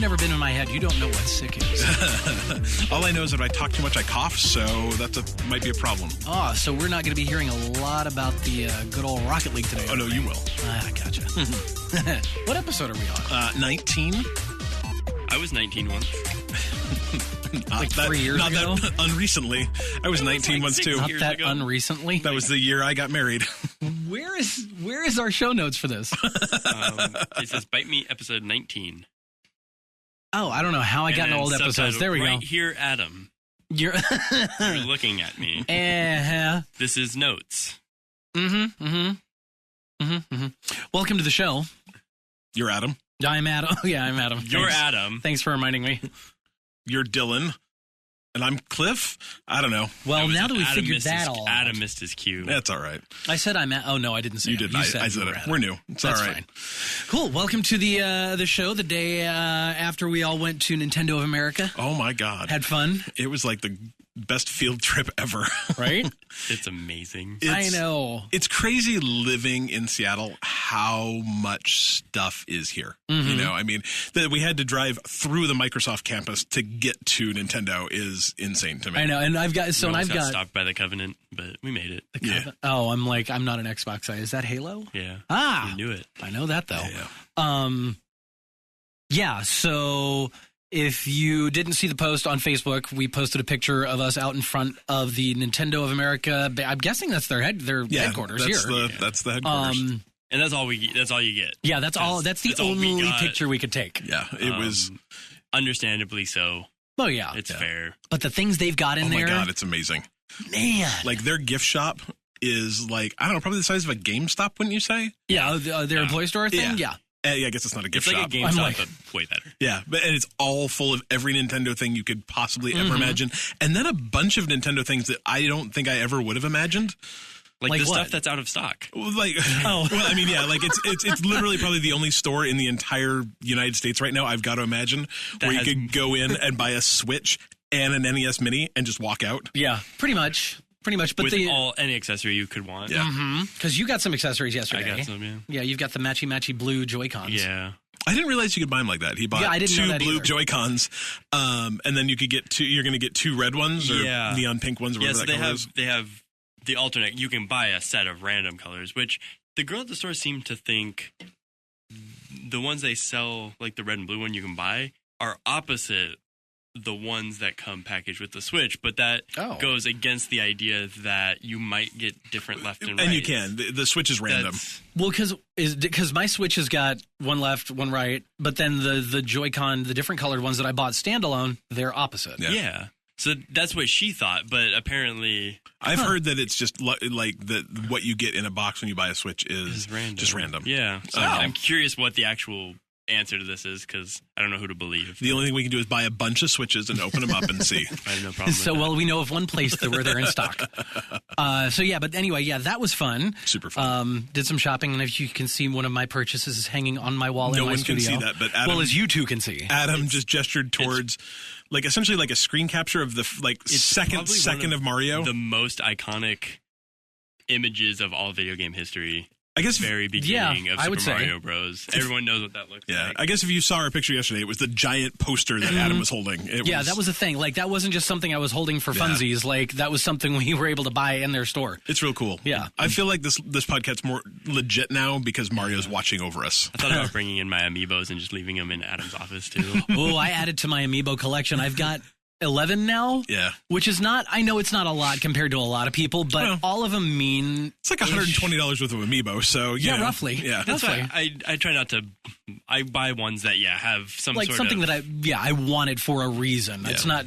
never been in my head. You don't know what sick is. All I know is that if I talk too much, I cough, so might be a problem. Oh, so we're not going to be hearing a lot about the good old Rocket League today. Oh, no, you will. I gotcha. What episode are we on? 19. I was 19 once. Like 3 years ago? Not that unrecently. I was 19 once, too. Not that unrecently? That was the year I got married. Where is our show notes for this? It says Bite Me episode 19. Oh, I don't know how I got into old episodes. There we go. Right here, Adam. You're looking at me. This is notes. Welcome to the show. You're Adam. I'm Adam. Yeah, I'm Adam. You're Adam. Thanks for reminding me. You're Dylan. And I'm Cliff? I don't know. Well, now that we figured that all out. Adam missed his cue. That's all right. I said I'm at... Oh, no, I didn't say you did. I said it. We're new. It's That's all right. Fine. Cool. Welcome to the show the day after we all went to Nintendo of America. Oh, my God. Had fun. It was like the best field trip ever. Right? It's amazing. I know. It's crazy living in Seattle how much stuff is here. Mm-hmm. You know, I mean, that we had to drive through the Microsoft campus to get to Nintendo is insane to me. I know, and I've got stopped by the Covenant, but we made it. Yeah. Oh, I'm not an Xbox guy. Is that Halo? Yeah. Ah, you knew it. I know that though. Yeah. Yeah. So if you didn't see the post on Facebook, we posted a picture of us out in front of the Nintendo of America. I'm guessing that's their headquarters here. That's the headquarters. And that's all you get. Yeah, that's all. That's the only picture we could take. Yeah, it was understandably so. Oh yeah, it's fair. But the things they've got in there, oh my God, it's amazing. Man, like their gift shop is like, I don't know, probably the size of a GameStop, wouldn't you say? Yeah, their employee store thing. Yeah. I guess it's not a gift shop. It's like a GameStop, but way better. Yeah, and it's all full of every Nintendo thing you could possibly ever imagine, and then a bunch of Nintendo things that I don't think I ever would have imagined. Like the stuff that's out of stock. Like, well, I mean, yeah, like it's literally probably the only store in the entire United States right now, I've got to imagine, where you could go in and buy a Switch and an NES Mini and just walk out. Yeah, pretty much. But with any accessory you could want. Yeah. Because you got some accessories yesterday. I got some, yeah. Yeah, you've got the matchy blue Joy-Cons. Yeah. I didn't realize you could buy them like that. He bought two blue Joy-Cons, and then you could get you're going to get two red ones or neon pink ones or whatever that color is. They have the alternate. You can buy a set of random colors, which the girl at the store seemed to think the ones they sell, like the red and blue one you can buy, are opposite the ones that come packaged with the Switch, but that goes against the idea that you might get different left and right. And you can. The Switch is random. Well, because my Switch has got one left, one right, but then the Joy-Con, the different colored ones that I bought standalone, they're opposite. Yeah. So that's what she thought, but apparently... I've heard that it's just like that what you get in a box when you buy a Switch is random. Just random. Yeah. So I'm curious what the actual answer to this is, because I don't know who to believe. The only thing we can do is buy a bunch of Switches and open them up and see. I have no problem with that. Well, we know of one place where they're in stock. But anyway, that was fun. Super fun. Did some shopping, and if you can see, one of my purchases is hanging on my wall in my studio. No one can see that, but Adam... Well, as you two can see. Adam just gestured towards... like essentially like a screen capture of the second of Mario. The most iconic images of all video game history. I guess very beginning of Super Mario Bros. Everyone knows what that looks like. I guess if you saw our picture yesterday, it was the giant poster that Adam was holding. That was the thing. Like, that wasn't just something I was holding for funsies. Like, that was something we were able to buy in their store. It's real cool. Yeah. I feel like this podcast's more legit now because Mario's watching over us. I thought about bringing in my amiibos and just leaving them in Adam's office, too. Oh, I added to my amiibo collection. I've got 11 now. Yeah. Which is not, I know it's not a lot compared to a lot of people, but all of them mean... It's like $120 worth of amiibo, so, you know. Roughly. Yeah, that's why I try not to... I buy ones that, have some like sort something of... that I want it for a reason. Yeah. It's not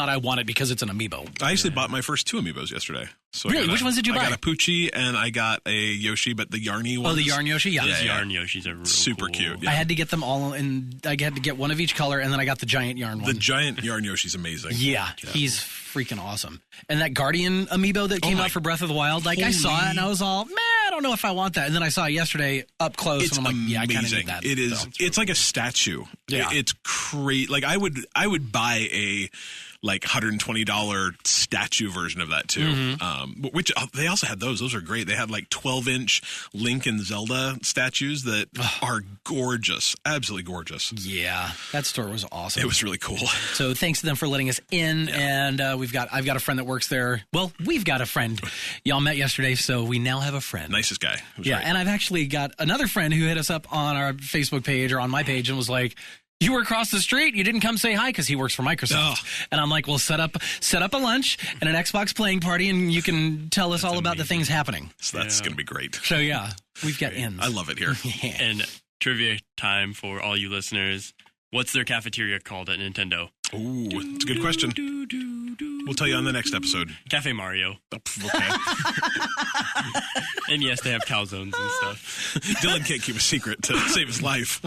I want it because it's an amiibo. I actually bought my first two amiibos yesterday. So really? Which ones did you buy? I got a Poochie and I got a Yoshi, but the Yarny ones. Oh, the Yarn Yoshi? Yeah. Those Yarn Yoshis are real super cool. cute. Yeah. I had to get them all, and I had to get one of each color, and then I got the giant yarn one. The giant Yarn Yoshi's amazing. Yeah, he's freaking awesome. And that Guardian amiibo that came out for Breath of the Wild, I saw it, and I was all, man, don't know if I want that. And then I saw it yesterday up close, It's and I'm like, yeah, I kind of amazing. need that. It is. So. It's like a statue. Yeah. It's great. Like I would buy a like $120 statue version of that too. Mm-hmm. Which they also had those. Those are great. They had like 12-inch Link and Zelda statues that are gorgeous, absolutely gorgeous. Yeah, that store was awesome. It was really cool. So thanks to them for letting us in, and I've got a friend that works there. Well, we've got a friend. Y'all met yesterday, so we now have a friend. Nicest guy. Yeah, great. And I've actually got another friend who hit us up on our Facebook page or on my page and was like, "You were across the street. You didn't come say hi," because he works for Microsoft. And I'm like, "Well, set up a lunch and an Xbox playing party, and you can tell us all about the things happening." So that's going to be great. So yeah, we've got ins. I love it here. Yeah. And trivia time for all you listeners. What's their cafeteria called at Nintendo? Ooh, it's a good question. We'll tell you on the next episode. Cafe Mario. Oh, okay. And yes, they have calzones and stuff. Dylan can't keep a secret to save his life.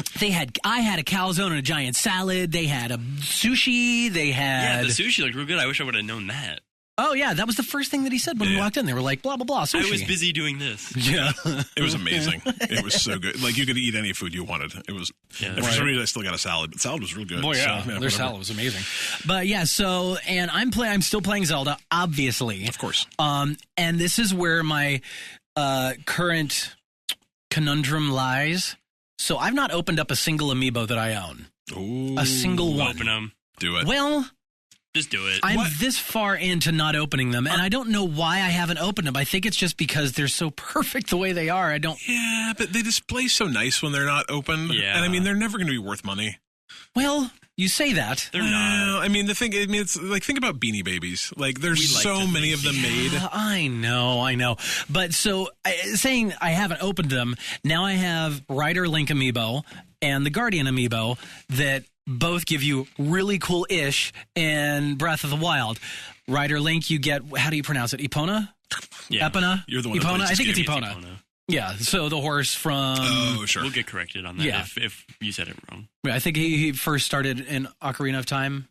I had a calzone and a giant salad. They had a sushi. They had... Yeah, the sushi looked real good. I wish I would have known that. Oh, yeah, that was the first thing that he said when we walked in. They were like, blah, blah, blah, sushi. I was busy doing this. Yeah. It was amazing. It was so good. Like, you could eat any food you wanted. It was... Yeah. And for some reason, I still got a salad. But salad was real good. Oh, yeah. So, Their whatever. salad was amazing. But, yeah, so... And I'm still playing Zelda, obviously. Of course. And this is where my current conundrum lies. So I've not opened up a single amiibo that I own. Ooh. A single one. Open them. Do it. Well... Just do it. I'm this far into not opening them, and I don't know why I haven't opened them. I think it's just because they're so perfect the way they are. I don't... Yeah, but they display so nice when they're not open. Yeah. And I mean, they're never going to be worth money. Well, you say that. They're not. I mean, it's like, think about Beanie Babies. Like, there's We like so to many of them made. I know. But so, saying I haven't opened them, now I have Ryder Link amiibo and the Guardian amiibo that both give you really cool-ish in Breath of the Wild. Ryder Link, you get, how do you pronounce it? Epona? Yeah. Epona? You're the one Epona? that plays I think this it's game. Epona. Yeah, so the horse from... Oh, sure. We'll get corrected on that Yeah. if you said it wrong. I think he first started in Ocarina of Time.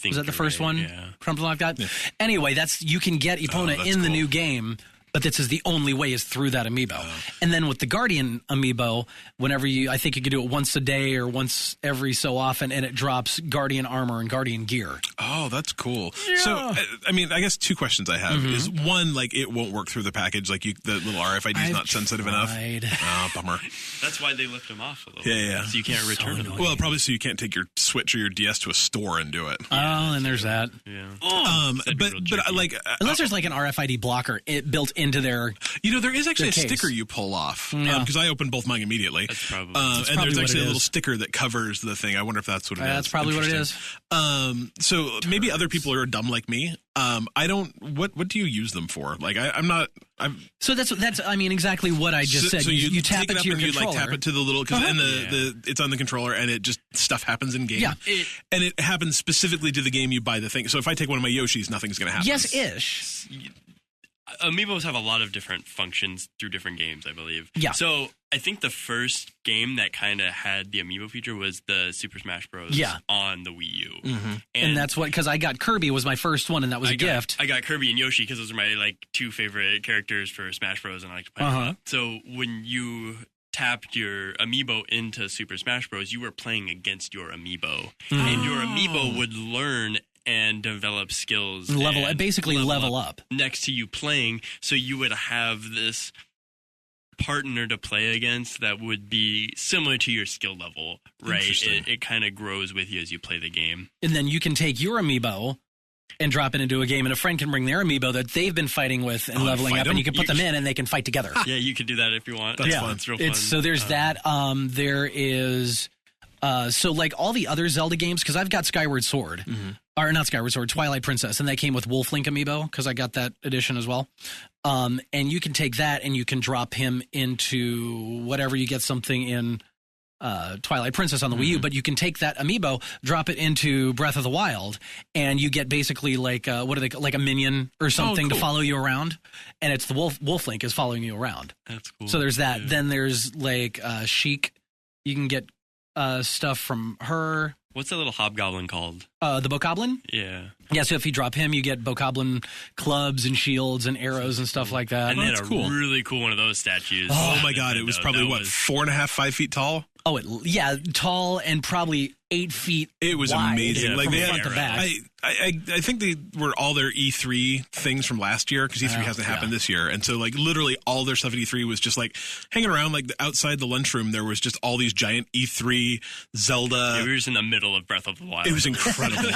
Was that the first one? Yeah. Something like that? Yeah. Anyway, you can get Epona in the new game, but this is the only way is through that amiibo. And then with the Guardian amiibo, I think you can do it once a day or once every so often, and it drops Guardian armor and Guardian gear. Oh, that's cool. Yeah. So, I mean, I guess two questions I have is one, like, it won't work through the package. Like, the little RFID is not sensitive enough. Oh, bummer. That's why they lift them off a little Yeah. bit. So you can't return them. Well, probably so you can't take your Switch or your DS to a store and do it. Oh, and there's that. Yeah. But like, Unless there's like an RFID blocker built into their... there is actually a case. sticker you pull off Yeah. because I opened both mine immediately. That's probably. And there's actually a little sticker that covers the thing. I wonder if that's what it is. That's probably what it is. So maybe other people are dumb like me. I don't. What do you use them for? Like I'm not. So that's. I mean, exactly what I just said. So you tap take it up to your and controller. you like tap it to the little and it's on the controller and it just stuff happens in game. Yeah. And it happens specifically to the game you buy the thing. So if I take one of my Yoshis, nothing's going to happen. Yes-ish. Amiibos have a lot of different functions through different games, I believe. Yeah. So I think the first game that kind of had the Amiibo feature was the Super Smash Bros. On the Wii U. Mm-hmm. And that's what, because I got Kirby was my first one, and that was a gift. I got Kirby and Yoshi because those are my two favorite characters for Smash Bros. And I like to play them a lot. So when you tapped your Amiibo into Super Smash Bros., you were playing against your Amiibo. And your Amiibo would learn and develop skills. Level up. Next to you playing, so you would have this partner to play against that would be similar to your skill level, right? It kind of grows with you as you play the game. And then you can take your Amiibo and drop it into a game, and a friend can bring their Amiibo that they've been fighting with and leveling up, and you can put them in, and they can fight together. Yeah, you can do that if you want. That's fun. It's real fun. So there's that. There is... so like all the other Zelda games, because I've got Skyward Sword, or not Skyward Sword, Twilight Princess, and they came with Wolf Link Amiibo because I got that edition as well. And you can take that and you can drop him into whatever, you get something in Twilight Princess on the Wii U, but you can take that Amiibo, drop it into Breath of the Wild, and you get basically like like a minion or something to follow you around, and it's the Wolf Link is following you around. That's cool. So there's that. Yeah. Then there's like Sheik. You can get stuff from her. What's that little hobgoblin called? The Bokoblin? Yeah. Yeah, so if you drop him, you get Bokoblin clubs and shields and arrows and stuff like that. And they had a cool. really cool one of those statues. Oh my God, it was probably, 4.5, 5 feet tall? Oh, yeah, tall and probably 8 feet It was wide, amazing. Like from they had, front to back. I think they were all their E3 things from last year because E3 hasn't happened this year. And so like literally all their stuff at E3 was just like hanging around like outside the lunchroom. There was just all these giant E3 Zelda. Yeah, we were just in the middle of Breath of the Wild. It was incredible.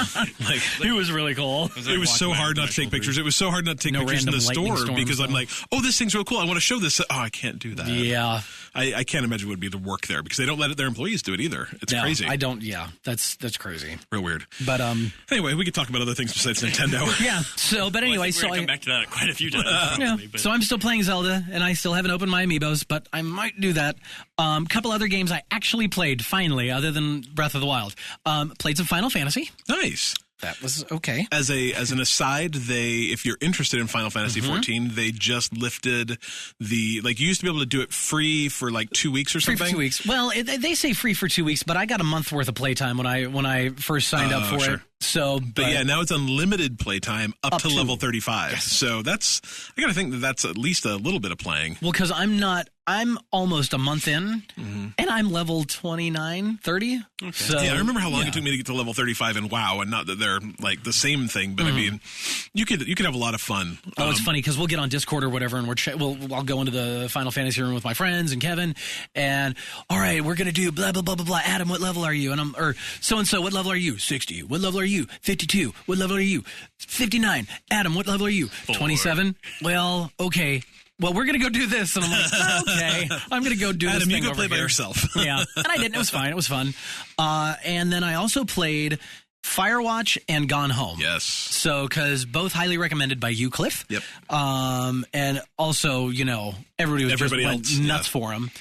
It was really cool. It was so hard not to take pictures. It was so hard not to take pictures in the store because I'm like, oh, this thing's real cool. I want to show this. Oh, I can't do that. Yeah. I can't imagine what would be the work there because they don't let their employees do it either. It's crazy. I don't. Yeah, that's crazy. Real weird. But anyway, we could talk about other things besides Nintendo. Yeah. So, but anyway, we're gonna come back to that quite a few times. Probably, so I'm still playing Zelda, and I still haven't opened my amiibos, but I might do that. Couple other games I actually played finally, other than Breath of the Wild. Played some Final Fantasy. Nice. That was okay. As an aside, if you're interested in Final Fantasy 14, they just lifted you used to be able to do it free for like 2 weeks or something. Free for 2 weeks. Well, they say free for 2 weeks, but I got a month worth of playtime when I first signed up for it. So, but yeah, now it's unlimited playtime up to level 35. Yes. So I gotta think that's at least a little bit of playing. Well, because I'm almost a month in, and I'm level 29, 30. Okay. So, yeah, I remember how long it took me to get to level 35 in WoW, and not that they're like the same thing, but I mean, you could have a lot of fun. Oh, it's funny because we'll get on Discord or whatever, and I'll go into the Final Fantasy room with my friends and Kevin, and all right, we're gonna do blah blah blah blah blah. Adam, what level are you? And or so and so, what level are you? 60. What level are you? 52. What level are you? 59. Adam, what level are you? 27. Well, okay. Well, we're going to go do this. And I'm like, okay, I'm going to go do this thing you go over play here. by yourself. Yeah. And I didn't. It was fine. It was fun. And then I also played Firewatch and Gone Home. Yes. So, because both highly recommended by you, Cliff. Yep. And also, everybody went nuts for them.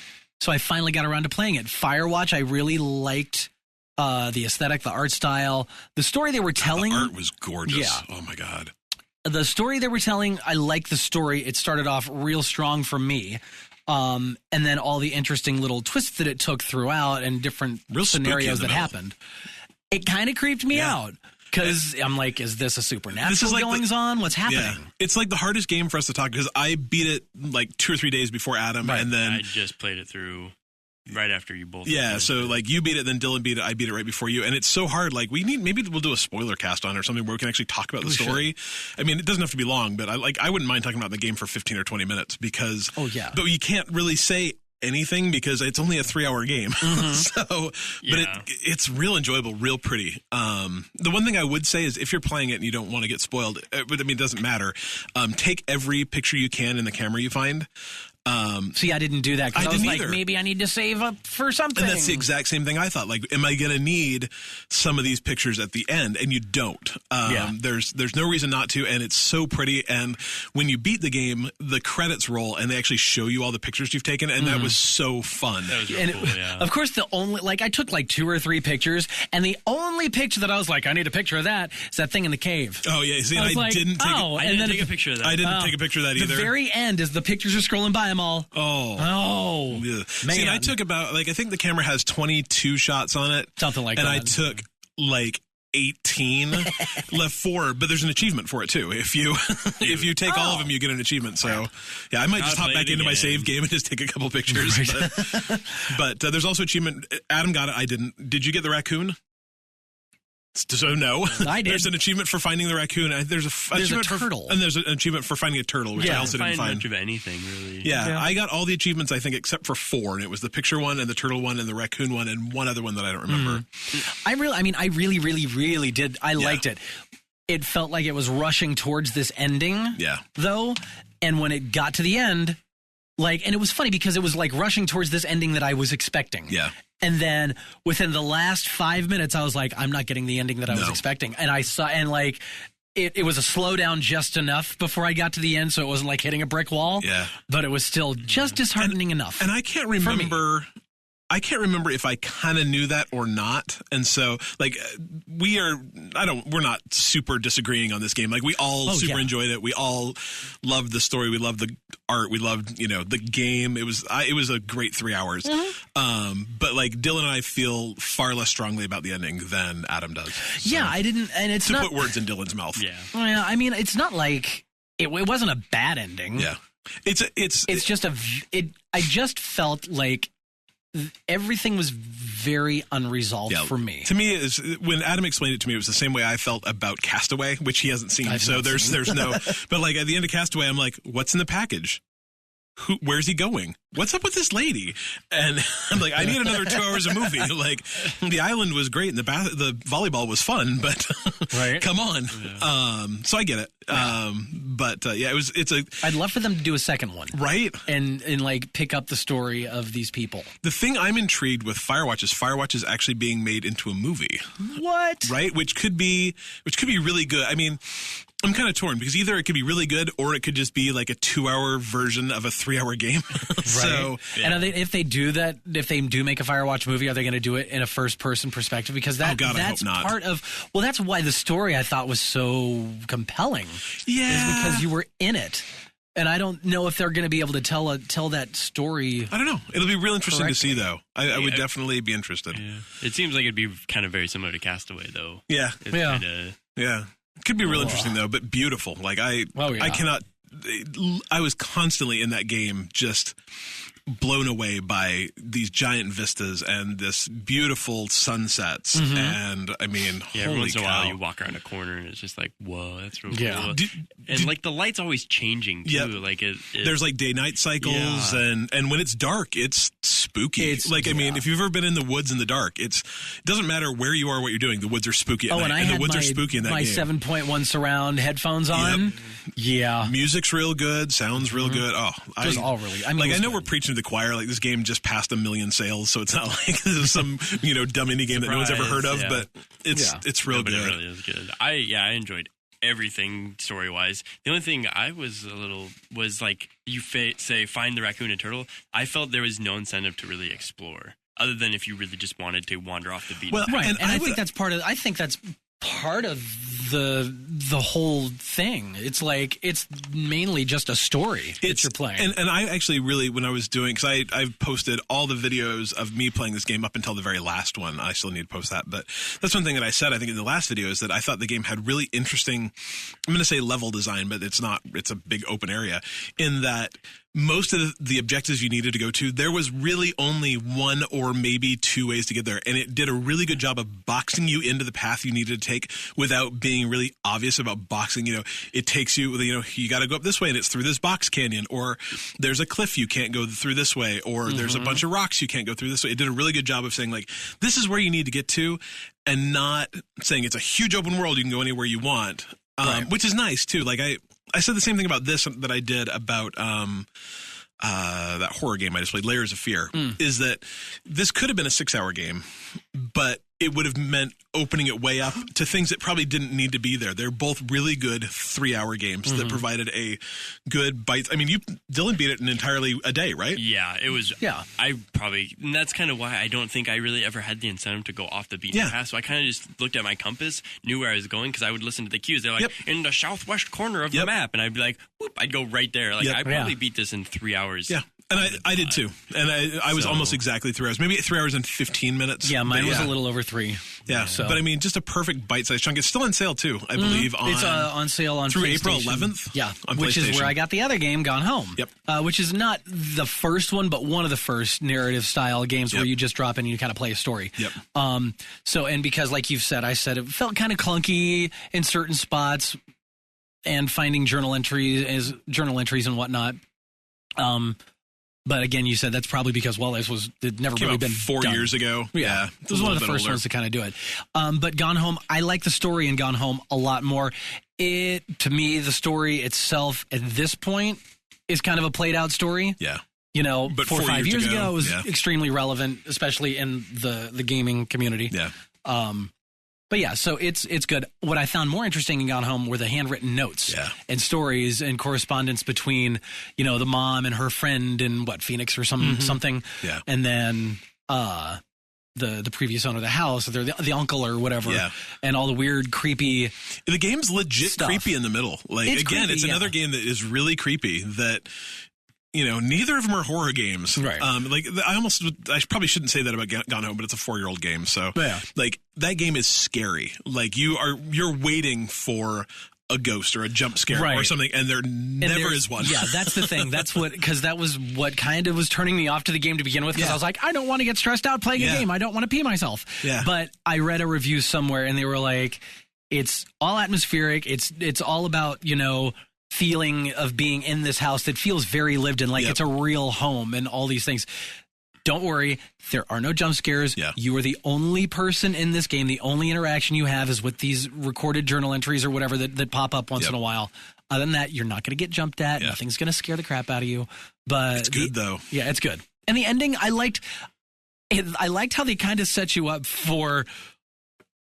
So I finally got around to playing it. Firewatch, I really liked the aesthetic, the art style, the story they were telling. The art was gorgeous. Yeah. Oh, my God. The story they were telling, I liked the story. It started off real strong for me. And then all the interesting little twists that it took throughout and different scenarios that happened. It kind of creeped me out. Because I'm like, is this a supernatural goings-on? What's happening? Yeah. It's like the hardest game for us to talk because I beat it like 2 or 3 days before Adam. Right. And then I just played it through right after you both. Yeah, so like you beat it, then Dylan beat it, I beat it right before you. And it's so hard. Like maybe we'll do a spoiler cast on it or something where we can actually talk about the story. I mean, it doesn't have to be long, but I wouldn't mind talking about the game for 15 or 20 minutes because but you can't really say anything because it's only a 3-hour game. But it's real enjoyable, real pretty. The one thing I would say is if you're playing it and you don't want to get spoiled, but I mean, it doesn't matter. Take every picture you can in the camera you find. See, I didn't do that because I was like, either. maybe I need to save up for something. And that's the exact same thing I thought. Like, am I going to need some of these pictures at the end? And you don't. There's no reason not to, and it's so pretty. And when you beat the game, the credits roll, and they actually show you all the pictures you've taken, and that was so fun. That was really cool, yeah. Of course, I took like 2 or 3 pictures, and the only picture that I was like, I need a picture of that, is that thing in the cave. Oh, yeah. See, I didn't take a picture of that. I didn't take a picture of that either. The very end is the pictures are scrolling by them all. Oh. Yeah. Man. See, and I took about, I think the camera has 22 shots on it. Something like that. And I took like 18 left 4, but there's an achievement for it too. If you take all of them, you get an achievement. So yeah, I might just hop back into my save game and just take a couple pictures. Right. But there's also achievement. Adam got it. I didn't. Did you get the raccoon? So no, I did. There's an achievement for finding the raccoon. There's a turtle, and there's an achievement for finding a turtle, which I also didn't find. Much of anything really. Yeah, I got all the achievements I think except for 4, and it was the picture one, and the turtle one, and the raccoon one, and one other one that I don't remember. I really did. I liked it. It felt like it was rushing towards this ending. Yeah. Though, and when it got to the end, and it was funny because it was like rushing towards this ending that I was expecting. Yeah. And then within the last 5 minutes, I was like, I'm not getting the ending that I was expecting. And I saw, and it was a slowdown just enough before I got to the end. So it wasn't like hitting a brick wall. Yeah. But it was still just disheartening enough. And I can't remember I can't remember if I kind of knew that or not. And so, like, we're not super disagreeing on this game. Like, we all enjoyed it. We all loved the story. We loved the art. We loved, the game. It was a great 3 hours. Mm-hmm. But, like, Dylan and I feel far less strongly about the ending than Adam does. So, yeah, I didn't, and it's to put words in Dylan's mouth. Yeah. Well, I mean, it's not like, it wasn't a bad ending. Yeah. I just felt like everything was very unresolved for me. To me, when Adam explained it to me, it was the same way I felt about Castaway, which he hasn't seen. There's no. But like at the end of Castaway, I'm like, what's in the package? Where's he going? What's up with this lady? And I'm like, I need another 2 hours of movie. Like, the island was great and the volleyball was fun, but right. Come on. Yeah. So I get it. Yeah. I'd love for them to do a second one. Right. And like pick up the story of these people. The thing I'm intrigued with Firewatch is actually being made into a movie. What? Right? Which could be really good. I mean, I'm kind of torn because either it could be really good or it could just be like a 2-hour version of a 3-hour game. Right. So, yeah. And if they do that, if they do make a Firewatch movie, are they going to do it in a first-person perspective? Because that's I hope not. part of. Well, that's why the story I thought was so compelling. Yeah, is because you were in it. And I don't know if they're going to be able to tell that story. I don't know. It'll be real interesting to see, though. I would definitely be interested. Yeah. It seems like it'd be kind of very similar to Castaway, though. Yeah. Yeah. It could be real interesting, though, but beautiful. Like, I cannot... I was constantly in that game just blown away by these giant vistas and this beautiful sunsets. Mm-hmm. And, I mean, every once in a cow. while you walk around a corner and it's just like, whoa, that's really cool. Like, the light's always changing, too. Yep. Like there's, like, day-night cycles, and when it's dark, it's spooky. I mean, if you've ever been in the woods in the dark, it doesn't matter where you are, what you're doing, the woods are spooky at night. And the woods are spooky in that game. My 7.1 surround headphones on. Yep. Yeah. Music's real good, sounds real good. Oh, just all really. I know we're preaching to the choir. Like, this game just passed 1 million sales, so it's not like this is some dumb indie game that no one's ever heard of. Yeah. But it's real good. It really is good. I enjoyed everything story wise. The only thing I was like, you say find the raccoon and turtle. I felt there was no incentive to really explore, other than if you really just wanted to wander off the beat. Well, right, and I think that's part of the whole thing. It's like it's mainly just a story that you're playing. And I actually really, when I was doing, because I've posted all the videos of me playing this game up until the very last one. I still need to post that, but that's one thing that I said, I think, in the last video, is that I thought the game had really interesting, I'm going to say level design, but it's not, it's a big open area, in that most of the objectives you needed to go to, there was really only one or maybe two ways to get there. And it did a really good job of boxing you into the path you needed to take without being really obvious about boxing. It takes you, you got to go up this way and it's through this box canyon, or there's a cliff you can't go through this way, or there's a bunch of rocks you can't go through this way. It did a really good job of saying, like, this is where you need to get to, and not saying it's a huge open world, you can go anywhere you want, which is nice too. Like, I said the same thing about this that I did about that horror game I just played, Layers of Fear, is that this could have been a 6-hour game, but it would have meant opening it way up to things that probably didn't need to be there. They're both really good 3-hour games that provided a good bite. I mean, Dylan beat it in entirely a day, right? Yeah, it was. Yeah. And that's kind of why I don't think I really ever had the incentive to go off the beaten path. So I kind of just looked at my compass, knew where I was going, because I would listen to the cues. They're like, in the southwest corner of the map. And I'd be like, whoop, I'd go right there. Like, I probably beat this in 3 hours. Yeah. And I did too. And I was almost exactly 3 hours. Maybe 3 hours and 15 minutes. Yeah, mine was a little over 3. Yeah. So. But I mean, just a perfect bite-sized chunk. It's still on sale too, I believe. It's on sale on through April 11th. Yeah, on which is where I got the other game, Gone Home. Yep. Which is not the first one, but one of the first narrative-style games where you just drop in and you kind of play a story. Yep. So, and because, like you've said, I said it felt kind of clunky in certain spots, and finding journal entries and whatnot. But again, you said that's probably because it never really been 4 years ago. Yeah. It was one of the first ones to kind of do it. But Gone Home, I like the story in Gone Home a lot more. To me, the story itself at this point is kind of a played out story. Yeah. But 4 or 5 years ago, it was extremely relevant, especially in the gaming community. Yeah. But yeah, so it's good. What I found more interesting in Gone Home were the handwritten notes and stories and correspondence between, the mom and her friend in Phoenix or something. Yeah. And then the previous owner of the house, or they're the uncle or whatever, Yeah. and all the weird, creepy. The game's legit Stuff. creepy in the middle. Like, It's again, creepy, it's another game that is really creepy that, neither of them are horror games. Right. I probably shouldn't say that about Gone Home, but it's a 4-year-old game. So, Yeah. like, that game is scary. Like, you're waiting for a ghost or a jump scare Right. or something, and there never there's- is one. Yeah, that's the thing. Because that was what kind of was turning me off to the game to begin with. Because Yeah. I was like, I don't want to get stressed out playing a Yeah. game. I don't want to pee myself. Yeah. But I read a review somewhere, and they were like, it's all atmospheric. It's all about, feeling of being in this house that feels very lived in, like Yep. it's a real home and all these things. Don't worry, there are no jump scares. Yeah. You are the only person in this game. The only interaction you have is with these recorded journal entries or whatever that pop up once Yep. in a while. Other than that, you're not going to get jumped at. Yeah. Nothing's going to scare the crap out of you. But It's good, though. Yeah, it's good. And the ending, I liked how they kind of set you up for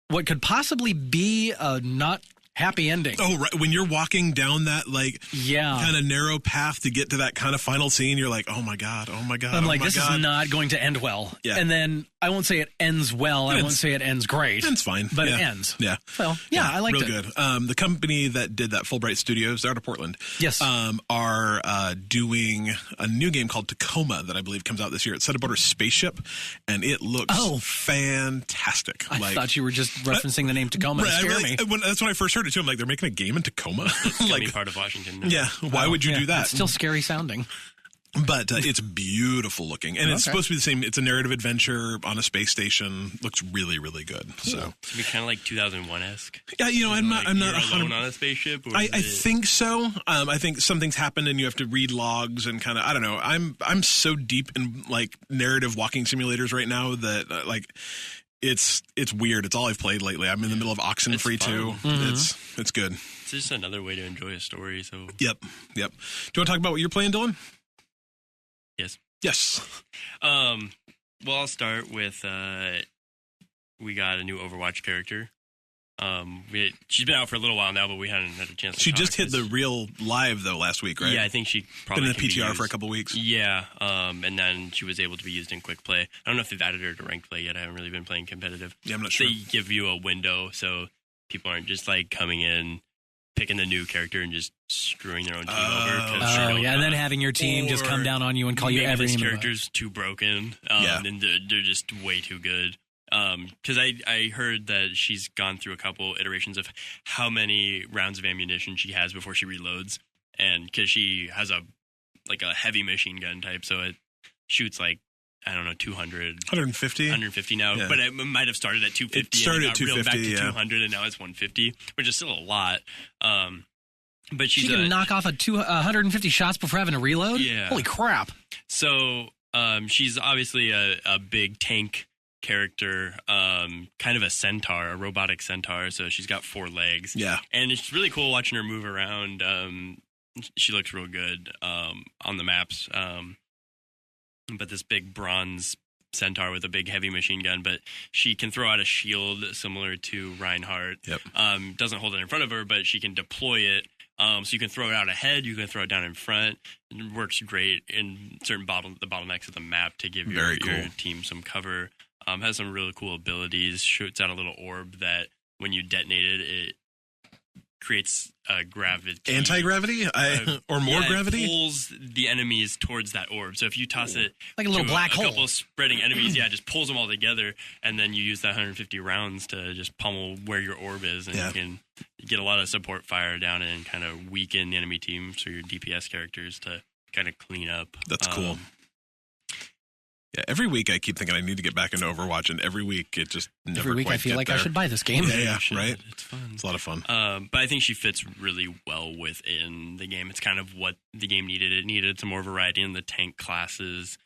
what could possibly be a not happy ending. Oh, right. When you're walking down that, Yeah. kind of narrow path to get to that kind of final scene, you're like, oh my God, oh my God. I'm oh like, my this God. is not going to end well. Yeah. And then I won't say it ends well. I won't say it ends great. It's fine. But Yeah. it ends. Yeah. Well, yeah, I liked real it. good. The company that did that, Fulbright Studios, they're out of Portland. Yes. Are doing a new game called Tacoma that I believe comes out this year. It's set aboard a spaceship, and it looks fantastic. I thought you were just referencing the name Tacoma to scare me. That's when I first heard it too. I'm like, they're making a game in Tacoma. It's gonna be part of Washington. now. Yeah. Why would you do that? It's still scary sounding. But it's beautiful looking, and it's supposed to be the same. It's a narrative adventure on a space station. Looks really, really good. So It's gonna be kind of like 2001-esque. yeah, I'm not You're alone 100. on a spaceship. Or I is it- think so. I think something's happened, and you have to read logs and kind of. I don't know. I'm so deep in narrative walking simulators right now that it's weird. It's all I've played lately. I'm in the middle of Oxenfree It's too. Mm-hmm. It's good. It's just another way to enjoy a story. So Yep. Do you want to talk about what you're playing, Dylan? yes. Yes. Well, I'll start with we got a new Overwatch character. She's been out for a little while now, but we hadn't had a chance to She talk just hit 'cause- the real live though last week, right? Yeah, I think she Been probably in the can be PTR for a used. couple weeks. Yeah, and then she was able to be used in quick play. I don't know if they've added her to ranked play yet. I haven't really been playing competitive. Yeah, I'm not sure. They give you a window so people aren't just coming in, picking the new character and just screwing their own team over. 'cause they Oh, don't, yeah, and then having your team just come down on you and call you maybe every this name. character's too broken, Yeah. and they're just way too good. Because I heard that she's gone through a couple iterations of how many rounds of ammunition she has before she reloads, and because she has a heavy machine gun type, so it shoots 200, 150. 150 now, Yeah. but it might have started at 250. It started and at got reeled back to 250, yeah. 200, and now it's 150, which is still a lot. But She can knock off 150 shots before having to reload? Yeah. Holy crap. So she's obviously a big tank character, kind of a centaur, a robotic centaur. So she's got 4 legs. Yeah. And it's really cool watching her move around. She looks real good on the maps. But this big bronze centaur with a big heavy machine gun, but she can throw out a shield similar to Reinhardt. Yep. Doesn't hold it in front of her, but she can deploy it. So you can throw it out ahead, you can throw it down in front. It works great in certain the bottlenecks of the map to give your team some cover. Has some really cool abilities. Shoots out a little orb that when you detonate it creates gravity. Anti-gravity? Or more gravity? It pulls the enemies towards that orb. So if you toss it Like a little to black a hole. couple of spreading enemies, it just pulls them all together, and then you use that 150 rounds to just pummel where your orb is, and you can get a lot of support fire down and kind of weaken the enemy team, so your DPS characters to kind of clean up. That's cool. Yeah, every week I keep thinking I need to get back into Overwatch, and every week it just never Every week quite I feel get like there. I should buy this game. Yeah, should. right? It's fun. It's a lot of fun. But I think she fits really well within the game. It's kind of what the game needed. It needed some more variety in the tank classes.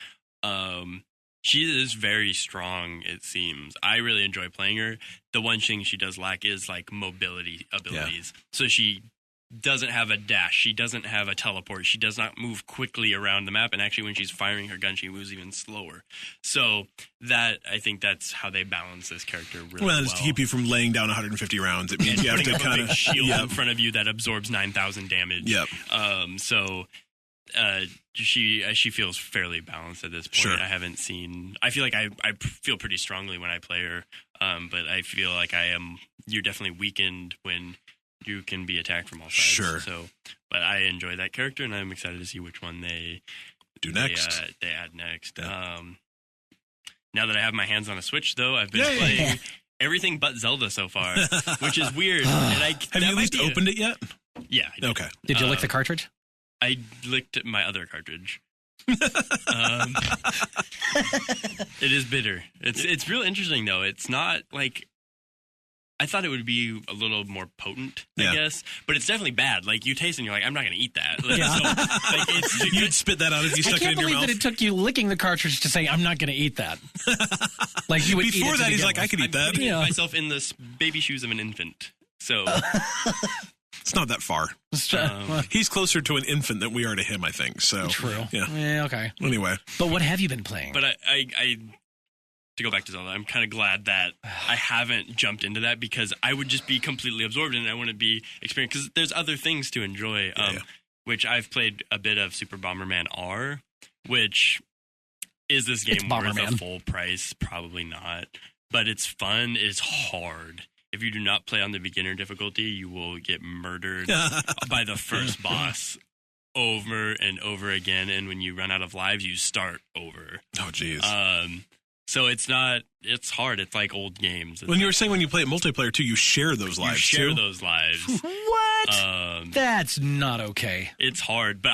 She is very strong, it seems. I really enjoy playing her. The one thing she does lack is mobility abilities. So she doesn't have a dash. She doesn't have a teleport. She does not move quickly around the map. And actually, when she's firing her gun, she moves even slower. So I think that's how they balance this character really well. Well, it's to keep you from laying down 150 rounds. It means you have to putting up kind a of big shield in front of you that absorbs 9,000 damage. Yep. So She feels fairly balanced at this point. Sure. I haven't seen. I feel like I feel pretty strongly when I play her, but I feel like you're definitely weakened when you can be attacked from all sides. Sure. So, but I enjoy that character, and I'm excited to see which one they do next. They add next. Yeah. Now that I have my hands on a Switch, though, I've been playing everything but Zelda so far, which is weird. And have you at least opened it yet? Yeah. I did. Okay. Did you lick the cartridge? I licked my other cartridge. It is bitter. It's real interesting though. It's not like I thought it would be a little more potent, I guess, but it's definitely bad. Like you taste it and you're like, I'm not going to eat that. So, you'd spit that out if you stuck it in your mouth. I can't believe that it took you licking the cartridge to say, I'm not going to eat that. Like you would Before eat it that, he's like, I could eat that. I'm putting myself in the baby shoes of an infant. So it's not that far. He's closer to an infant than we are to him, I think. So true. Yeah. Okay. Anyway. But what have you been playing? But I to go back to Zelda, I'm kind of glad that I haven't jumped into that because I would just be completely absorbed in it. I want to be experienced because there's other things to enjoy, which I've played a bit of Super Bomberman R, which is this game worth the full price? Probably not. But it's fun. It's hard. If you do not play on the beginner difficulty, you will get murdered by the first boss over and over again. And when you run out of lives, you start over. Oh, jeez. So it's hard. It's like old games. When you were saying when you play it multiplayer too, you share those lives. You share those lives. What? That's not okay. It's hard, but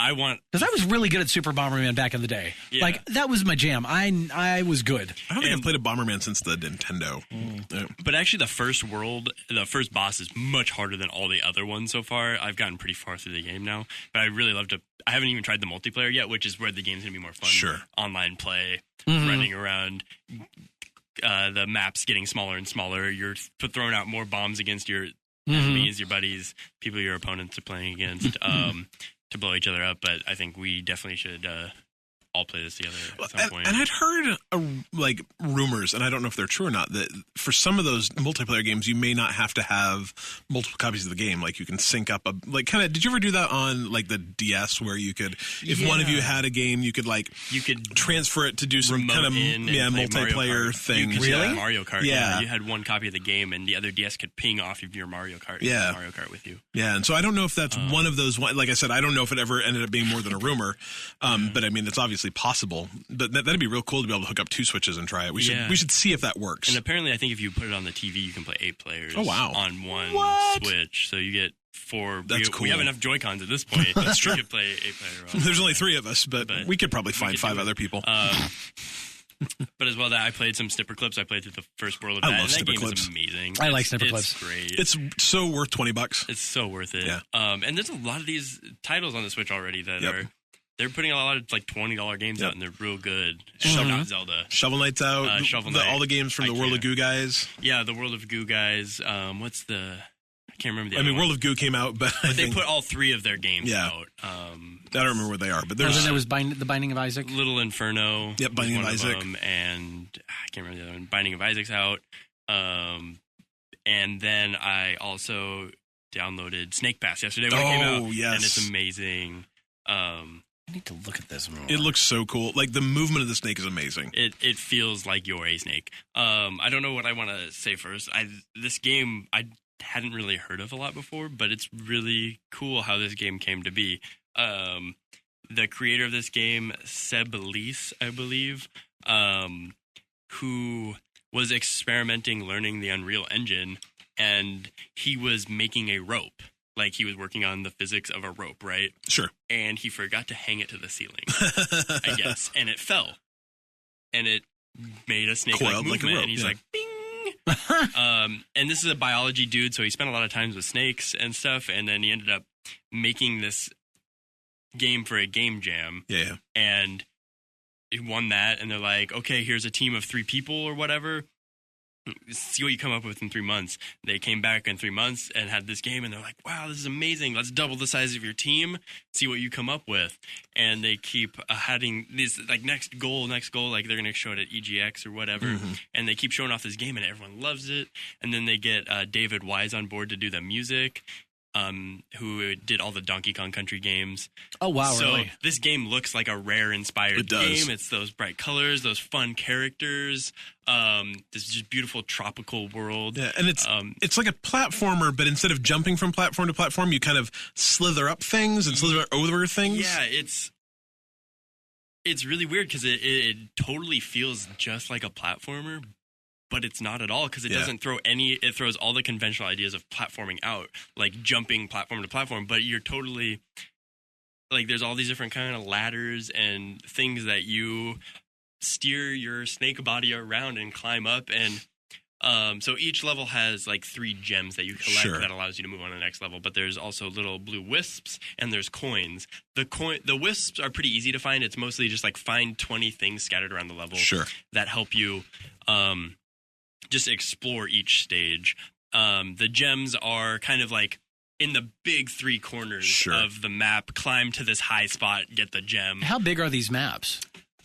because I was really good at Super Bomberman back in the day. Yeah. Like that was my jam. I was good. I don't think I've played a Bomberman since the Nintendo. But actually, the first boss is much harder than all the other ones so far. I've gotten pretty far through the game now, but I really love to. I haven't even tried the multiplayer yet, which is where the game's gonna be more fun. Sure. Online play, running around. The map's getting smaller and smaller. You're throwing out more bombs against your enemies, your buddies, people your opponents are playing against to blow each other up. But I think we definitely should all play this together at some point. And I'd heard rumors, and I don't know if they're true or not, that for some of those multiplayer games, you may not have to have multiple copies of the game. Like you can sync up did you ever do that on like the DS where you could, if one of you had a game, you could transfer it to do some kind of multiplayer thing. You could really? Mario Kart. Yeah. You had one copy of the game and the other DS could ping off of your Mario Kart. Yeah. Mario Kart with you. Yeah. And so I don't know if that's one of those, like I said, I don't know if it ever ended up being more than a rumor. But I mean, it's obviously possible, but that'd be real cool to be able to hook up two Switches and try it. We should see if that works. And apparently, I think if you put it on the TV, you can play 8 players. Oh, wow. On one Switch, so you get 4. That's cool. We have enough Joy-Cons at this point. That's true. We could play 8 player. There's only 3 of us, but we could probably find 5 other people. But as well, that I played some Snipper Clips. I played through the first world of that. I love and that Snipper game Clips. is amazing. I like Snipper It's Clips. Great. It's so worth $20. It's so worth it. Yeah. And there's a lot of these titles on the Switch already that are. They're putting a lot of $20 games out, and they're real good. Not Zelda. Shovel Knight's out. Shovel Knight. All the games from the World of Goo guys. Yeah, the World of Goo guys. What's the? I can't remember the. World of Goo came out, but they put all 3 of their games out. I don't remember where they are, but there's. And then there was the Binding of Isaac. Little Inferno. Yep, Binding of Isaac. And I can't remember the other one. Binding of Isaac's out. And then I also downloaded Snake Pass yesterday when it came out. Yes. And it's amazing. I need to look at this more. It looks so cool. Like the movement of the snake is amazing. It feels like you're a snake. I don't know what I want to say first. This game I hadn't really heard of a lot before, but it's really cool how this game came to be. The creator of this game, Seb Lease, I believe, who was experimenting learning the Unreal Engine, and he was making a rope. Like he was working on the physics of a rope, right? Sure. And he forgot to hang it to the ceiling, I guess. And it fell. And it made a snake-like movement. Like a rope, and he's like, bing! And this is a biology dude, so he spent a lot of time with snakes and stuff. And then he ended up making this game for a game jam. Yeah. And he won that. And they're like, okay, here's a team of 3 people or whatever. See what you come up with in 3 months. They came back in 3 months and had this game, and they're like, wow, this is amazing. Let's double the size of your team. See what you come up with. And they keep having this next goal, like they're going to show it at EGX or whatever. And they keep showing off this game, and everyone loves it. And then they get David Wise on board to do the music. who did all the Donkey Kong Country games. Oh, wow, so really? this game looks like a Rare-inspired game. It's those bright colors, those fun characters, this just beautiful tropical world. Yeah, and it's like a platformer, but instead of jumping from platform to platform, you kind of slither up things and slither over things. Yeah, it's really weird because it totally feels just like a platformer, but it's not at all because it doesn't throw it throws all the conventional ideas of platforming out, like jumping platform to platform, but you're totally, like, there's all these different kind of ladders and things that you steer your snake body around and climb up, and so each level has like 3 gems that you collect that allows you to move on to the next level, but there's also little blue wisps and there's coins. The wisps are pretty easy to find. It's mostly just like find 20 things scattered around the level that help you just explore each stage. The gems are kind of like in the big 3 corners of the map. Climb to this high spot, get the gem. How big are these maps?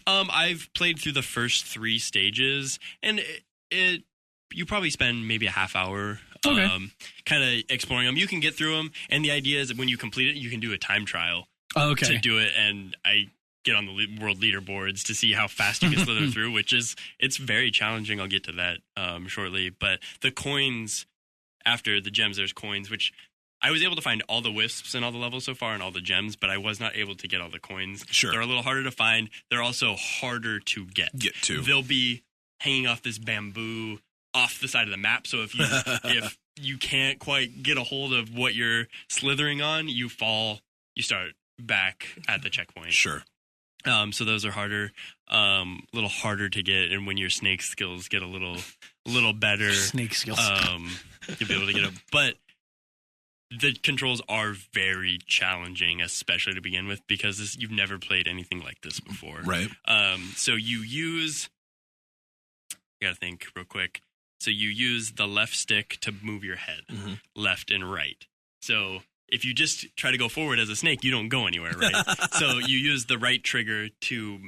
I've played through the first 3 stages, and you probably spend maybe a half hour kind of exploring them. You can get through them, and the idea is that when you complete it, you can do a time trial to do it, and I get on the world leaderboards to see how fast you can slither through, it's very challenging. I'll get to that shortly. But the coins, after the gems, there's coins, which I was able to find all the wisps in all the levels so far and all the gems, but I was not able to get all the coins. They're a little harder to find. They're also harder to get to. They'll be hanging off this bamboo off the side of the map, so if you can't quite get a hold of what you're slithering on, you fall, you start back at the checkpoint. So those are harder, a little harder to get, and when your snake skills get a little better, snake skills, you'll be able to get it. But the controls are very challenging, especially to begin with, because you've never played anything like this before. Right. So you use, I gotta think real quick. So you use the left stick to move your head, left and right. So if you just try to go forward as a snake, you don't go anywhere, right? So you use the right trigger to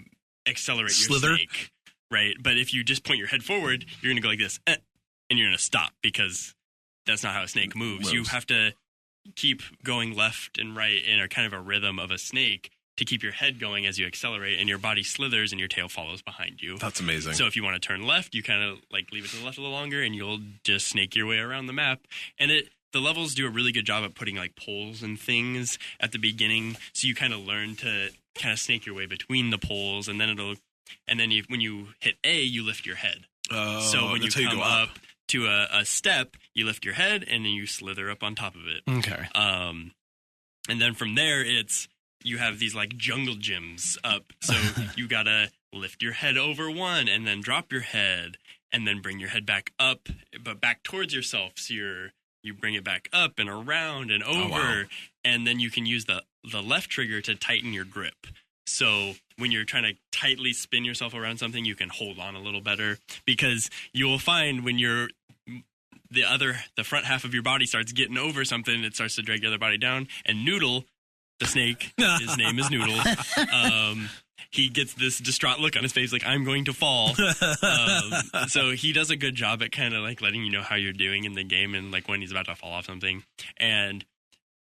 accelerate your snake, right? But if you just point your head forward, you're going to go like this, and you're going to stop because that's not how a snake moves. You have to keep going left and right in a kind of a rhythm of a snake to keep your head going as you accelerate, and your body slithers and your tail follows behind you. That's amazing. So if you want to turn left, you kind of like leave it to the left a little longer, and you'll just snake your way around the map. And the levels do a really good job of putting like poles and things at the beginning, so you kind of learn to kind of snake your way between the poles, and then when you hit A, you lift your head. So when you come up to a step, you lift your head, and then you slither up on top of it. Okay. And then from there, you have these like jungle gyms up, so you gotta lift your head over one, and then drop your head, and then bring your head back up, but back towards yourself. So you bring it back up and around and over, and then you can use the left trigger to tighten your grip. So when you're trying to tightly spin yourself around something, you can hold on a little better, because you will find when the front half of your body starts getting over something, it starts to drag the other body down. And Noodle, the snake, his name is Noodle, he gets this distraught look on his face, like, I'm going to fall. So he does a good job at kind of like letting you know how you're doing in the game, and like when he's about to fall off something. And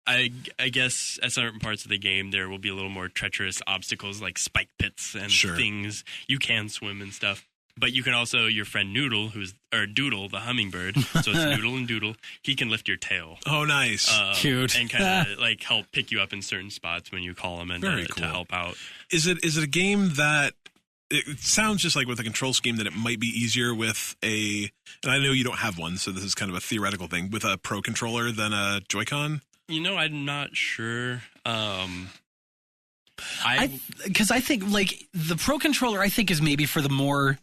I guess at certain parts of the game there will be a little more treacherous obstacles, like spike pits and things. You can swim and stuff. But you can also, your friend Noodle, Doodle, the hummingbird, so it's Noodle and Doodle, he can lift your tail. Oh, nice. Cute. And kind of like help pick you up in certain spots when you call him, and to help out. Is it a game that, it sounds just like with a control scheme that it might be easier with and I know you don't have one, so this is kind of a theoretical thing, with a Pro controller than a Joy-Con? I'm not sure. Because I think like the Pro controller, I think is maybe for the more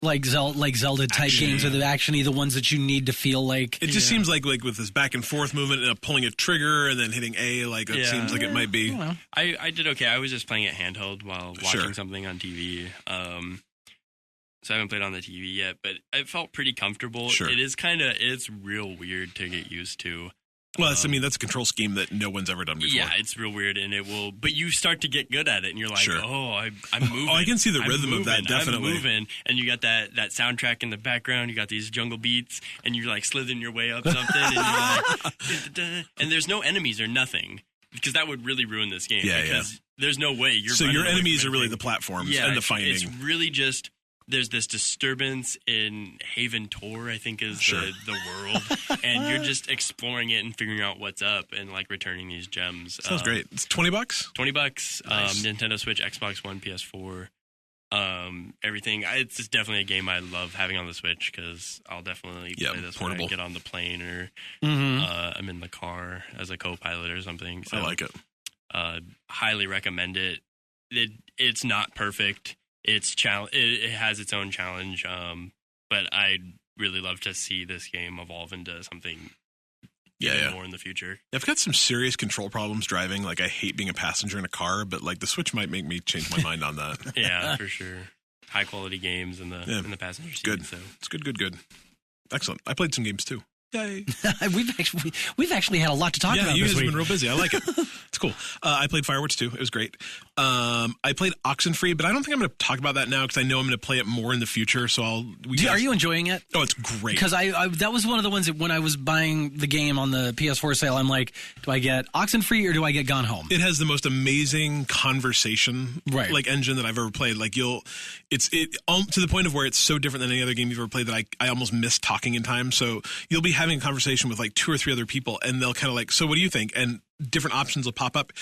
like Zelda type games, or the actiony, the ones that you need to feel like. It just seems like with this back and forth movement and pulling a trigger and then hitting A, like it seems like it might be. I did okay. I was just playing it handheld while watching something on TV. So I haven't played on the TV yet, but it felt pretty comfortable. It is it's real weird to get used to. Well, that's a control scheme that no one's ever done before. Yeah, it's real weird, and but you start to get good at it, and you're like, Sure. I'm moving. Oh, I can see the rhythm of that, definitely. I'm moving, and you got that soundtrack in the background, you got these jungle beats, and you're like slithering your way up something, and you're like, da-da-da, and there's no enemies or nothing, because that would really ruin this game, because there's no way you're So your enemies are really the platforms and the finding. It's really just... There's this disturbance in Haven Tor, I think is the world, and you're just exploring it and figuring out what's up and like returning these gems. Sounds great. It's $20. $20. Nice. Nintendo Switch, Xbox One, PS4, everything. It's just definitely a game I love having on the Switch because I'll definitely play this portable. when I get on the plane or I'm in the car as a co-pilot or something. So, I like it. Highly recommend it. It's not perfect. It has its own challenge, but I'd really love to see this game evolve into something more in the future. I've got some serious control problems driving. Like, I hate being a passenger in a car, but like the Switch might make me change my mind on that. Yeah, for sure. High quality games in the passenger seat. Good. So. It's good. Excellent. I played some games too. Yay. We've actually had a lot to talk about. Yeah, you this guys have week. been real busy. I like it. It's cool. I played Firewatch 2. It was great. I played Oxenfree, but I don't think I'm going to talk about that now because I know I'm going to play it more in the future. So are you enjoying it? Oh, it's great. Because I that was one of the ones that when I was buying the game on the PS4 sale, I'm like, do I get Oxenfree or do I get Gone Home? It has the most amazing conversation like engine that I've ever played. Like it's to the point of where it's so different than any other game you've ever played that I almost miss talking in time. So you'll be having a conversation with like 2 or 3 other people, and they'll kind of like, so what do you think? And different options will pop up.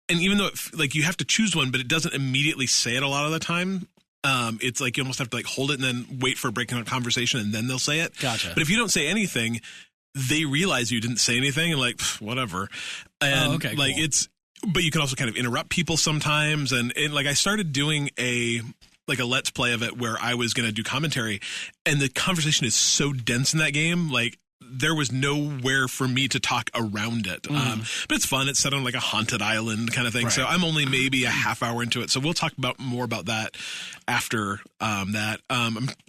And even though like you have to choose one, but it doesn't immediately say it a lot of the time. It's like you almost have to like hold it and then wait for a break in a conversation, and then they'll say it. Gotcha. But if you don't say anything, they realize you didn't say anything, and like whatever. And like cool. But you can also kind of interrupt people sometimes, and like I started doing a let's play of it where I was going to do commentary, and the conversation is so dense in that game, like. There was nowhere for me to talk around it. But it's fun. It's set on like a haunted island kind of thing. Right. So I'm only maybe a half hour into it. So we'll talk more about that after that.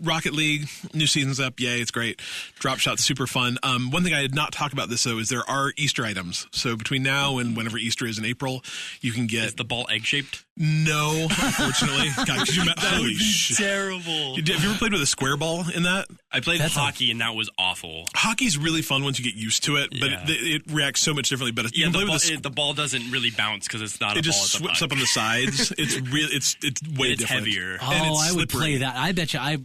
Rocket League, new season's up. Yay, it's great. Drop Shot's super fun. One thing I did not talk about this, though, is there are Easter items. So between now and whenever Easter is in April, you can get... Is the ball egg-shaped? No, unfortunately. God, could you that would be terrible. Have you ever played with a square ball in that? I played hockey, and that was awful. Hockey's really fun once you get used to it, but it reacts so much differently. But you can play with the ball doesn't really bounce because it's not a ball. It just swips up on the sides. It's way different. Heavier. Oh, I would play that. I bet you. I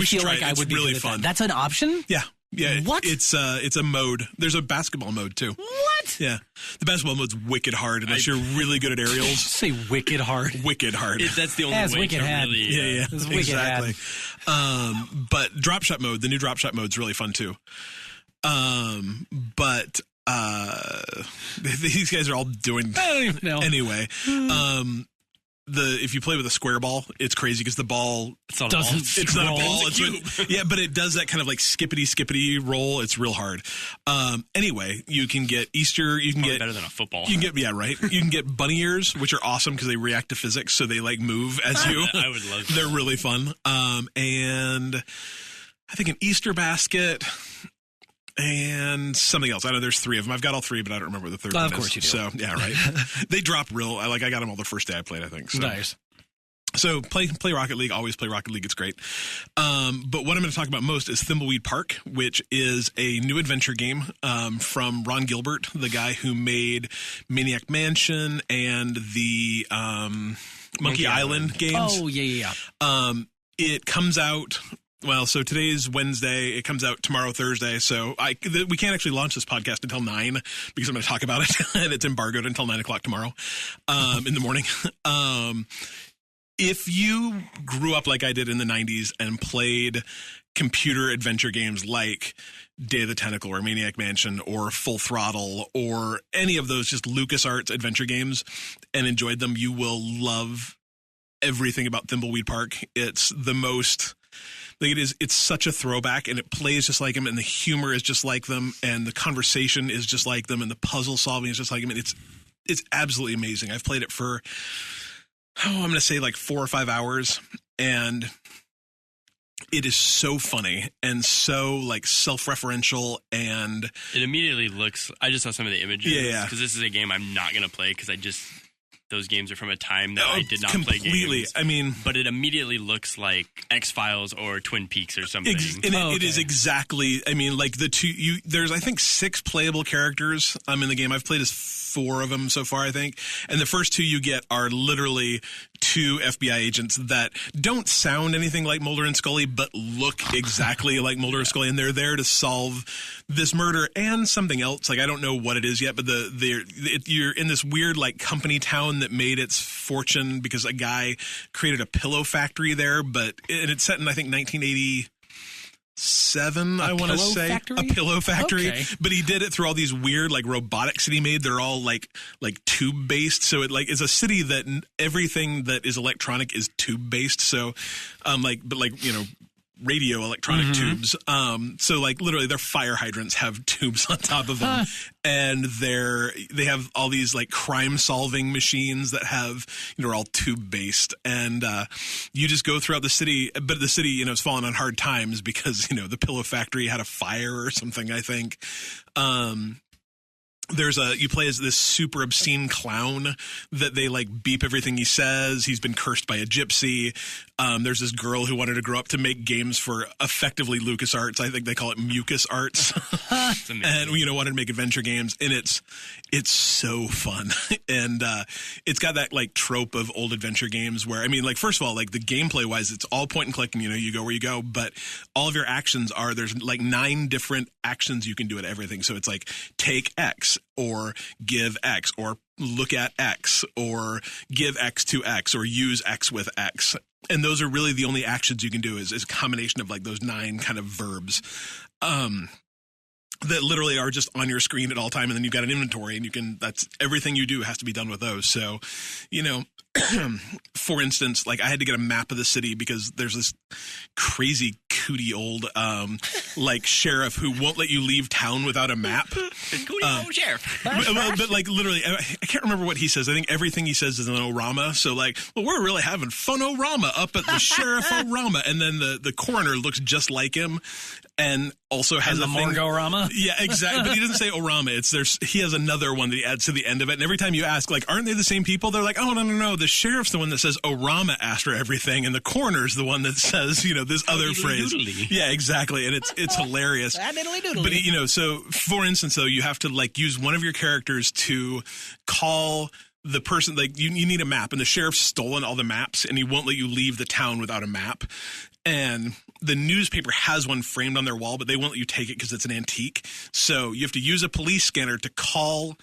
feel like I would be really good at fun. that. That's an option? Yeah. Yeah. What? It's a mode. There's a basketball mode too. What? Yeah. The basketball mode's wicked hard unless you're really good at aerials. Say wicked hard. Wicked hard. That's the only way wicked to had. really... Yeah. It's wicked exactly. But drop shot mode, the new drop shot mode's really fun too. But these guys are all doing... I don't even know. Anyway, if you play with a square ball, it's crazy because the ball it's not a ball. Yeah, but it does that kind of like skippity roll. It's real hard. Anyway, you can get Easter. You can Probably get better than a football. You can get right. You can get bunny ears, which are awesome because they react to physics, so they like move as you. I would love that. They're really fun. And I think an Easter basket. And something else. I know there's 3 of them. I've got all 3, but I don't remember the third one. Of course you do. So, yeah, right. They drop real. I got them all the first day I played, I think. So. Nice. So play Rocket League. Always play Rocket League. It's great. But what I'm going to talk about most is Thimbleweed Park, which is a new adventure game from Ron Gilbert, the guy who made Maniac Mansion and the Monkey Island games. Oh, yeah. It comes out... Well, so today's Wednesday. It comes out tomorrow, Thursday. So we can't actually launch this podcast until 9 because I'm going to talk about it, and it's embargoed until 9 o'clock tomorrow in the morning. If you grew up like I did in the 90s and played computer adventure games like Day of the Tentacle or Maniac Mansion or Full Throttle or any of those just LucasArts adventure games and enjoyed them, you will love everything about Thimbleweed Park. It's the most... Like it's such a throwback, and it plays just like them, and the humor is just like them, and the conversation is just like them, and the puzzle solving is just like them. And it's absolutely amazing. I've played it for, I'm going to say like 4 or 5 hours, and It is so funny and so like self-referential, and it immediately looks. I just saw some of the images. Yeah. Because this is a game I'm not going to play because those games are from a time that I did not completely. play games. I mean, but it immediately looks like X-Files or Twin Peaks or something. It is exactly. I mean, like the two. There's I think 6 playable characters. In the game. I've played as 4 of them so far, I think. And the first 2 you get are literally 2 FBI agents that don't sound anything like Mulder and Scully, but look exactly like Mulder and Scully, and they're there to solve this murder and something else. Like I don't know what it is yet, but you're in this weird like company town that made its fortune because a guy created a pillow factory there, but it's set in I think 1987. I want to say factory? A pillow factory, Okay. but he did it through all these weird like robotics that he made. They're all like tube based, so it like is a city that everything that is electronic is tube based. So, radio electronic tubes. So like literally their fire hydrants have tubes on top of them, and they have all these like crime solving machines that have are all tube based, and you just go throughout the city. But the city is falling on hard times because the pillow factory had a fire or something, I think. You play as this super obscene clown that they like beep everything he says. He's been cursed by a gypsy. There's this girl who wanted to grow up to make games for effectively LucasArts. I think they call it Mucus Arts. And wanted to make adventure games, and it's so fun. And it's got that like trope of old adventure games where first of all, like the gameplay wise, it's all point and click, and you go where you go, but all of your actions there's like 9 different actions you can do at everything. So it's like take X or give X or look at X or give X to X or use X with X. And those are really the only actions you can do is a combination of like those 9 kind of verbs. That literally are just on your screen at all time, and then you've got an inventory, and that's everything you do has to be done with those. So, for instance, like I had to get a map of the city because there's this crazy cootie old like sheriff who won't let you leave town without a map. Cootie old sheriff. But like literally, I can't remember what he says. I think everything he says is an orama. So like, well, we're really having fun-orama up at the sheriff-orama, and then the coroner looks just like him. And also has the Morgo-rama? Yeah, exactly. But he doesn't say Orama. He has another one that he adds to the end of it. And every time you ask, like, aren't they the same people? They're like, oh, no. The sheriff's the one that says Orama after everything, and the coroner's the one that says, this other phrase. Yeah, exactly. And it's hilarious. But, so for instance, though, you have to like use one of your characters to call the person, like you need a map, and the sheriff's stolen all the maps, and he won't let you leave the town without a map. And the newspaper has one framed on their wall, but they won't let you take it because it's an antique. So you have to use a police scanner to call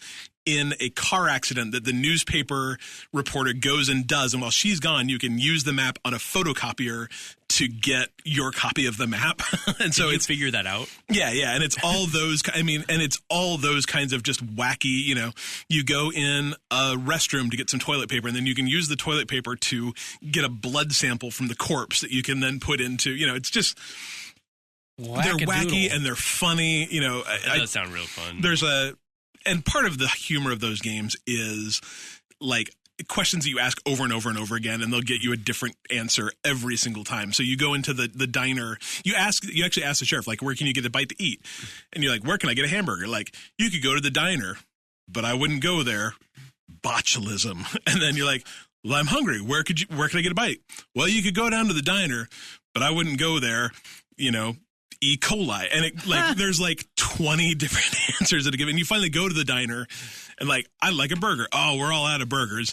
in a car accident that the newspaper reporter goes and does. And while she's gone, you can use the map on a photocopier to get your copy of the map. And so it's figure that out. Yeah. And it's all those, and it's all those kinds of just wacky, you go in a restroom to get some toilet paper, and then you can use the toilet paper to get a blood sample from the corpse that you can then put into, it's just, they're wacky and they're funny. That does sound real fun. And part of the humor of those games is like questions that you ask over and over and over again, and they'll get you a different answer every single time. So you go into the diner, you actually ask the sheriff, like, where can you get a bite to eat? And you're like, where can I get a hamburger? Like, you could go to the diner, but I wouldn't go there. Botulism. And then you're like, well, I'm hungry. Where can I get a bite? Well, you could go down to the diner, but I wouldn't go there, E. coli. And there's like 20 different answers that are given. You finally go to the diner and like, I'd like a burger. Oh, we're all out of burgers.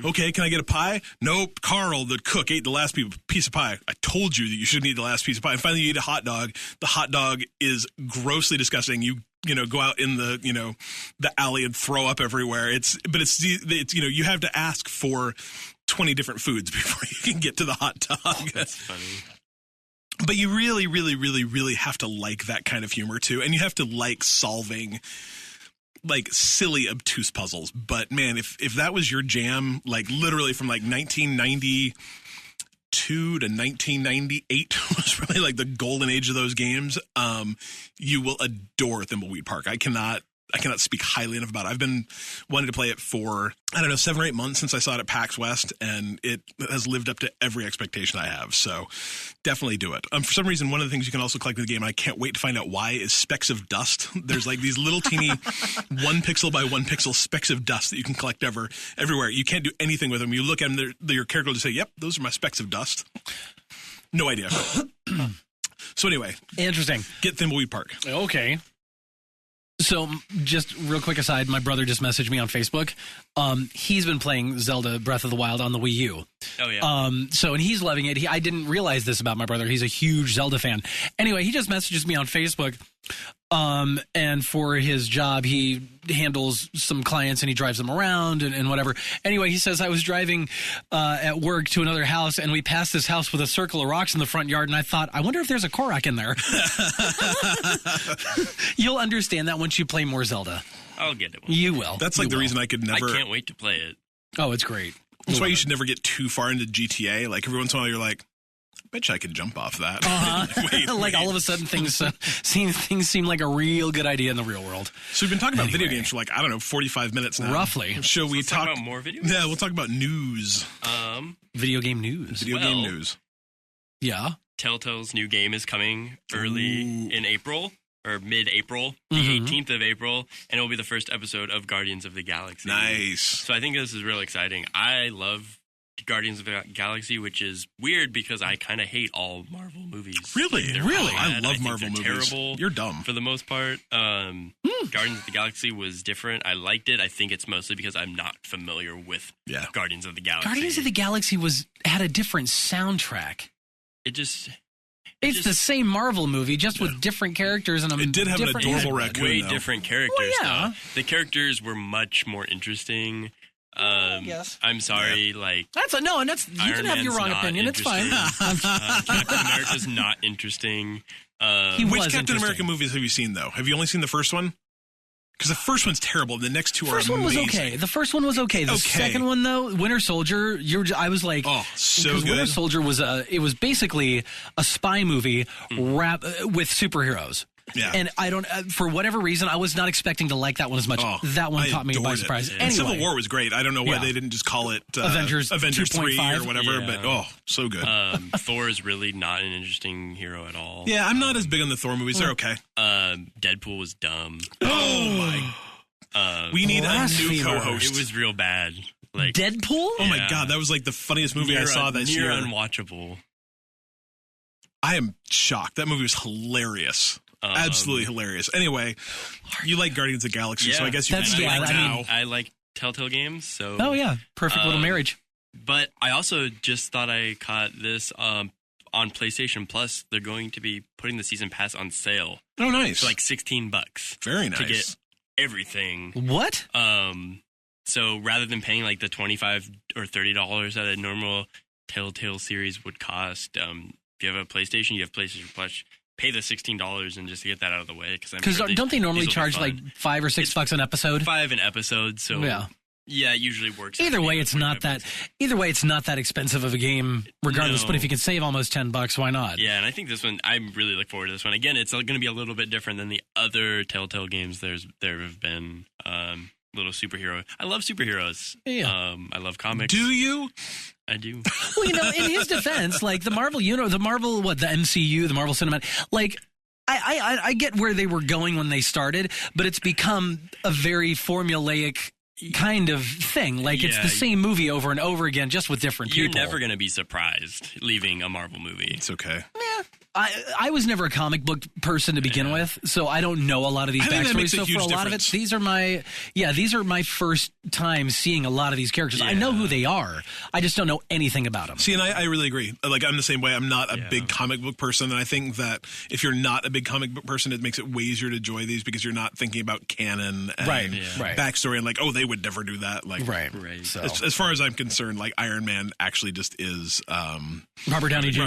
Okay, can I get a pie? Nope. Carl, the cook, ate the last piece of pie. I told you that you shouldn't eat the last piece of pie. And finally you eat a hot dog. The hot dog is grossly disgusting. You go out in the alley and throw up everywhere. It's you have to ask for 20 different foods before you can get to the hot dog. Oh, that's funny. But you really, really, really, really have to like that kind of humor too. And you have to like solving like silly, obtuse puzzles. But man, if that was your jam, like literally from like 1992 to 1998 was probably like the golden age of those games, you will adore Thimbleweed Park. I cannot speak highly enough about it. I've been wanting to play it for, 7 or 8 months since I saw it at PAX West, and it has lived up to every expectation I have. So definitely do it. For some reason, one of the things you can also collect in the game, and I can't wait to find out why, is specks of dust. There's like these little teeny 1 pixel by 1 pixel specks of dust that you can collect everywhere. You can't do anything with them. You look at them, your character will just say, "Yep, those are my specks of dust." No idea. So anyway, interesting. Get Thimbleweed Park. Okay. So just real quick aside, my brother just messaged me on Facebook. He's been playing Zelda Breath of the Wild on the Wii U. Oh, yeah. And he's loving it. I didn't realize this about my brother. He's a huge Zelda fan. Anyway, he just messages me on Facebook. And for his job, he handles some clients and he drives them around and whatever. Anyway, he says, I was driving at work to another house and we passed this house with a circle of rocks in the front yard. And I thought, I wonder if there's a Korok in there. You'll understand that once you play more Zelda. I'll get it. You will. That's like the reason I could never. I can't wait to play it. Oh, it's great. That's why you should never get too far into GTA. Like every once in a while, you're like, I bet you I could jump off that. Wait. All of a sudden, things seem like a real good idea in the real world. So we've been talking about video games for 45 minutes now. Roughly. Shall we talk about more video games? Yeah, we'll talk about news. Video game news. Game news. Yeah. Telltale's new game is coming early in April. Or mid-April, the 18th of April, and it will be the first episode of Guardians of the Galaxy. Nice. So I think this is really exciting. I love Guardians of the Galaxy, which is weird because I kind of hate all Marvel movies. Really? I love Marvel movies. Terrible. You're dumb. For the most part. Guardians of the Galaxy was different. I liked it. I think it's mostly because I'm not familiar with Guardians of the Galaxy. Guardians of the Galaxy had a different soundtrack. It's the same Marvel movie, just with different characters and it did have an adorable raccoon. Way different characters. Well, though. The characters were much more interesting. Yes. I'm sorry, you can have your wrong opinion. It's fine. Captain America's not interesting. Which Captain America movies have you seen, though? Have you only seen the first one? Because the first one's terrible. The next two are amazing. The first one was okay. The second one, though, Winter Soldier, I was like... Oh, so good. Winter Soldier was basically a spy movie with superheroes. Yeah. And I don't, for whatever reason, I was not expecting to like that one as much. That one caught me by surprise. Anyway. Civil War was great. I don't know why they didn't just call it Avengers 3 or whatever, but so good. Thor is really not an interesting hero at all. Yeah, I'm not as big on the Thor movies. They're okay. Deadpool was dumb. Oh my. We need a new co-host. It was real bad. Like Deadpool? Oh my God, that was like the funniest movie I saw this year. Near unwatchable. I am shocked. That movie was hilarious. Absolutely hilarious. Anyway, you like Guardians of the Galaxy, so I guess you can like now. I like Telltale games, so... Oh, yeah. Perfect little marriage. But I also just thought I caught this on PlayStation Plus. They're going to be putting the season pass on sale. Oh, nice. For like $16. Very nice. To get everything. What? So rather than paying like the $25 or $30 that a normal Telltale series would cost, if you have a PlayStation, you have PlayStation Plus... Pay the $16 and just to get that out of the way because don't they normally charge like $5 or $6 an episode? $5 an episode, so yeah, it usually works. Either way, it's not that expensive of a game, regardless. No. But if you can save almost $10, why not? Yeah, and I think this one, I really look forward to this one. Again, it's going to be a little bit different than the other Telltale games. There have been little superhero. I love superheroes. Yeah, I love comics. Do you? I do. Well, in his defense, like the Marvel, the MCU, the Marvel Cinematic, like I get where they were going when they started, but it's become a very formulaic kind of thing. Like it's the same movie over and over again, just with different people. You're never going to be surprised leaving a Marvel movie. It's okay. Yeah. I was never a comic book person to begin with, so I don't know a lot of these backstories. So for a lot of it, these are my first time seeing a lot of these characters. Yeah. I know who they are. I just don't know anything about them. See, and I really agree. Like I'm the same way. I'm not a big comic book person, and I think that if you're not a big comic book person, it makes it way easier to enjoy these because you're not thinking about canon and backstory and like, oh, they would never do that. Like, right. So. As far as I'm concerned, like Iron Man actually just is Robert Downey Jr.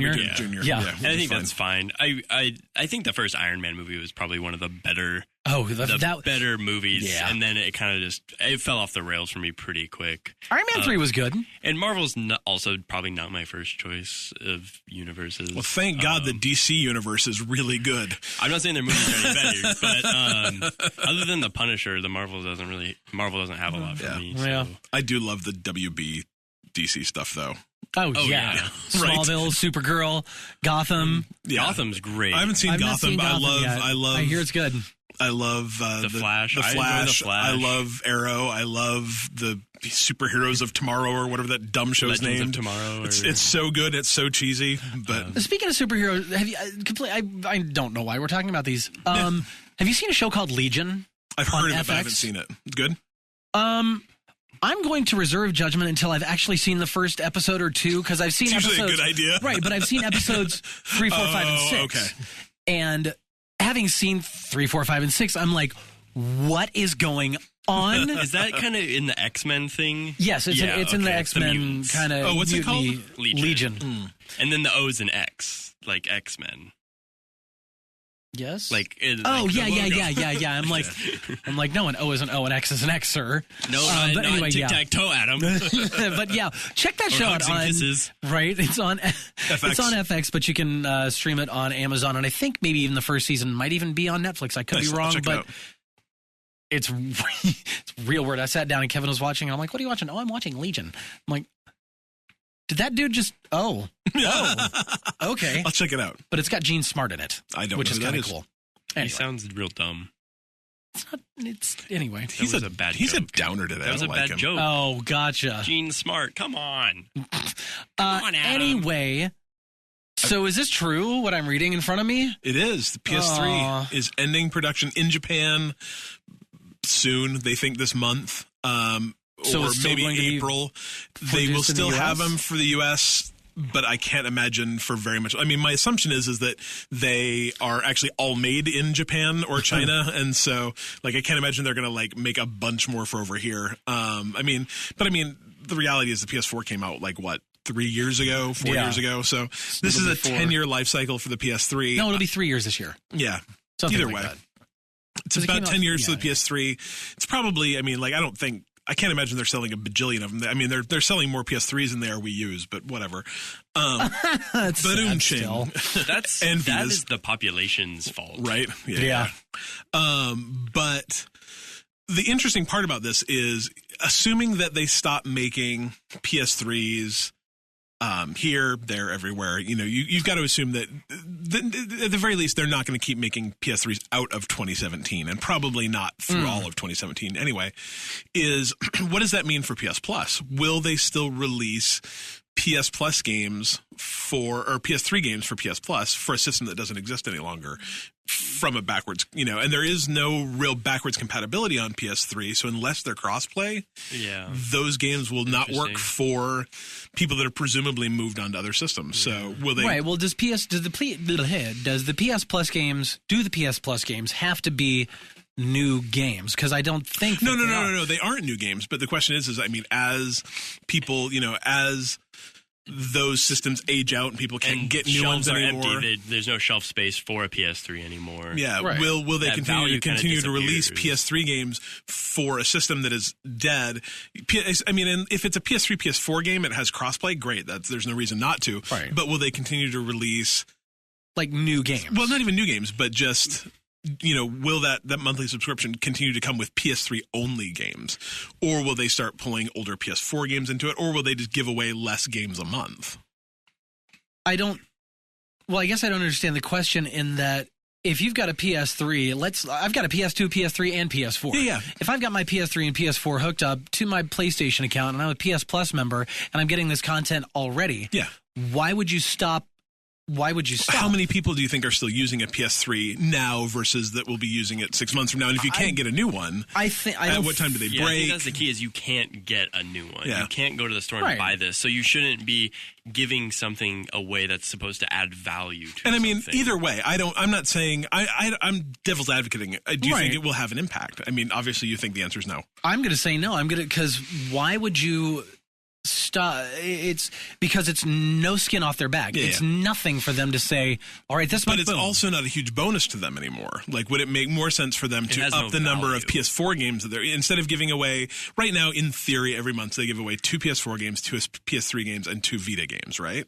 Yeah. And I think that's fine. I think the first Iron Man movie was probably one of the better Oh, the better movies, Yeah. and then it kind of it fell off the rails for me pretty quick. Iron Man 3 was good. And Marvel's also probably not my first choice of universes. Well, thank God the DC universe is really good. I'm not saying their movies are any better, but other than the Punisher, Marvel doesn't have a lot for me. So. Yeah. I do love the WB DC stuff, though. Oh yeah. Smallville, Supergirl, Gotham. Yeah. Gotham's great. I haven't seen I've not Gotham. seen But Gotham yet. I love. I hear it's good. I love The Flash. The I enjoy Flash. The Flash. I love Arrow. I love the Superheroes of Tomorrow or whatever that dumb show's Legends named. of Tomorrow. It's so good. It's so cheesy. But Speaking of superheroes, have you I don't know why we're talking about these. Have you seen a show called Legion? I've heard of on it, but I FX? haven't seen it. Good. I'm going to reserve judgment until I've actually seen the first episode or two, because I've seen It's usually episodes. a good idea. Right, but I've seen episodes 3, 4, 5, and 6. Okay. And having seen 3, 4, 5, and 6, I'm like, what is going on? Is that kind of in the X-Men thing? Yes, it's in the X-Men mutants. kind of. Oh, what's it called? Legion. And then the O's and X, like X-Men. Yes. Like, Oh like yeah. the logo. I'm like, no, an O is an O, an X is an X, sir. No, but not anyway, tic-tac-toe, Adam. But yeah, check that show out Hugs and on. Kisses. Right, it's on FX, but you can stream it on Amazon, and I think maybe even the first season might even be on Netflix. I could Nice, be I'll wrong, check it but out. it's real weird. I sat down and Kevin was watching, and I'm like, "What are you watching?" "Oh, I'm watching Legion." I'm like, "Did that dude just?" Oh, okay. I'll check it out. But it's got Gene Smart in it, I don't which know is who that kind of is. cool. He Anyway, sounds real dumb. it's anyway. He's was a bad He's joke. a downer today. That was I a don't bad like him. joke. Oh, gotcha. Gene Smart, come on. on, Adam. Anyway, so is this true? What I'm reading in front of me? It is. The PS3 Aw. is ending production in Japan soon. They think this month, So or it's still maybe going to be April. They will produced in the still have US? them for the U.S., but I can't imagine for very much. I mean, my assumption is that they are actually all made in Japan or China, and so like I can't imagine they're going to like make a bunch more for over here. I mean, the reality is the PS4 came out like what? 3 years ago, 4 Yeah. years ago. So this is a before. 10-year life cycle for the PS3. No, it'll be 3 years this year. Yeah. Something Either like way. that. It's 'Cause it about came out- 10 years yeah, for the PS3. It's probably, I mean, like, I can't imagine they're selling a bajillion of them. I mean, they're selling more PS3s than they are Wii U's, but whatever. That's sad Ba-doom-ching. still. And that Vitas. is the population's fault. Right? Yeah. But the interesting part about this is assuming that they stop making PS3s here, there, everywhere, you know, you've got to assume that at the very least, they're not going to keep making PS3s out of 2017 and probably not through all of 2017 anyway, is what does that mean for PS Plus? Will they still release PS Plus games or PS3 games for PS Plus for a system that doesn't exist any longer from a backwards, you know, and there is no real backwards compatibility on PS3. So unless they're crossplay, Yeah. those games will not work Interesting. for people that are presumably moved onto other systems. So will they? Right. Well, does the PS Plus games have to be new games? Because I don't think that they are. No. They aren't new games. But the question is I mean, as people, you know, as those systems age out and people can't And get new ones shelves are anymore. empty. There's no shelf space for a PS3 anymore. Yeah, Right. will they That value kinda continue to release disappears. PS3 games for a system that is dead? I mean, and if it's a PS3, PS4 game, it has crossplay. Great, there's no reason not to. Right. But will they continue to release? Like new games. Well, not even new games, but just, you know, will that monthly subscription continue to come with PS3 only games, or will they start pulling older PS4 games into it, or will they just give away less games a month? I guess I don't understand the question in that if you've got a PS3, I've got a PS2, PS3, and PS4. Yeah. If I've got my PS3 and PS4 hooked up to my PlayStation account and I'm a PS Plus member and I'm getting this content already, Yeah. why would you stop? How many people do you think are still using a PS3 now versus that will be using it 6 months from now? And if you can't get a new one, at what time do they Yeah, I break? think that's the key is you can't get a new one. Yeah. You can't go to the store Right. and buy this. So you shouldn't be giving something away that's supposed to add value to And I mean, something. either way, I'm not saying I'm devil's advocating. Do you Right. think it will have an impact? I mean, obviously, you think the answer is no. I'm going to say no. Because why would you it's because it's no skin off their back. It's nothing for them to say, all right, this month, but it's boom. also not a huge bonus to them anymore. Like, would it make more sense for them to up the number of PS4 games that they're, instead of giving away, right now, in theory, every month they give away 2 PS4 games, 2 PS3 games, and 2 Vita games, right?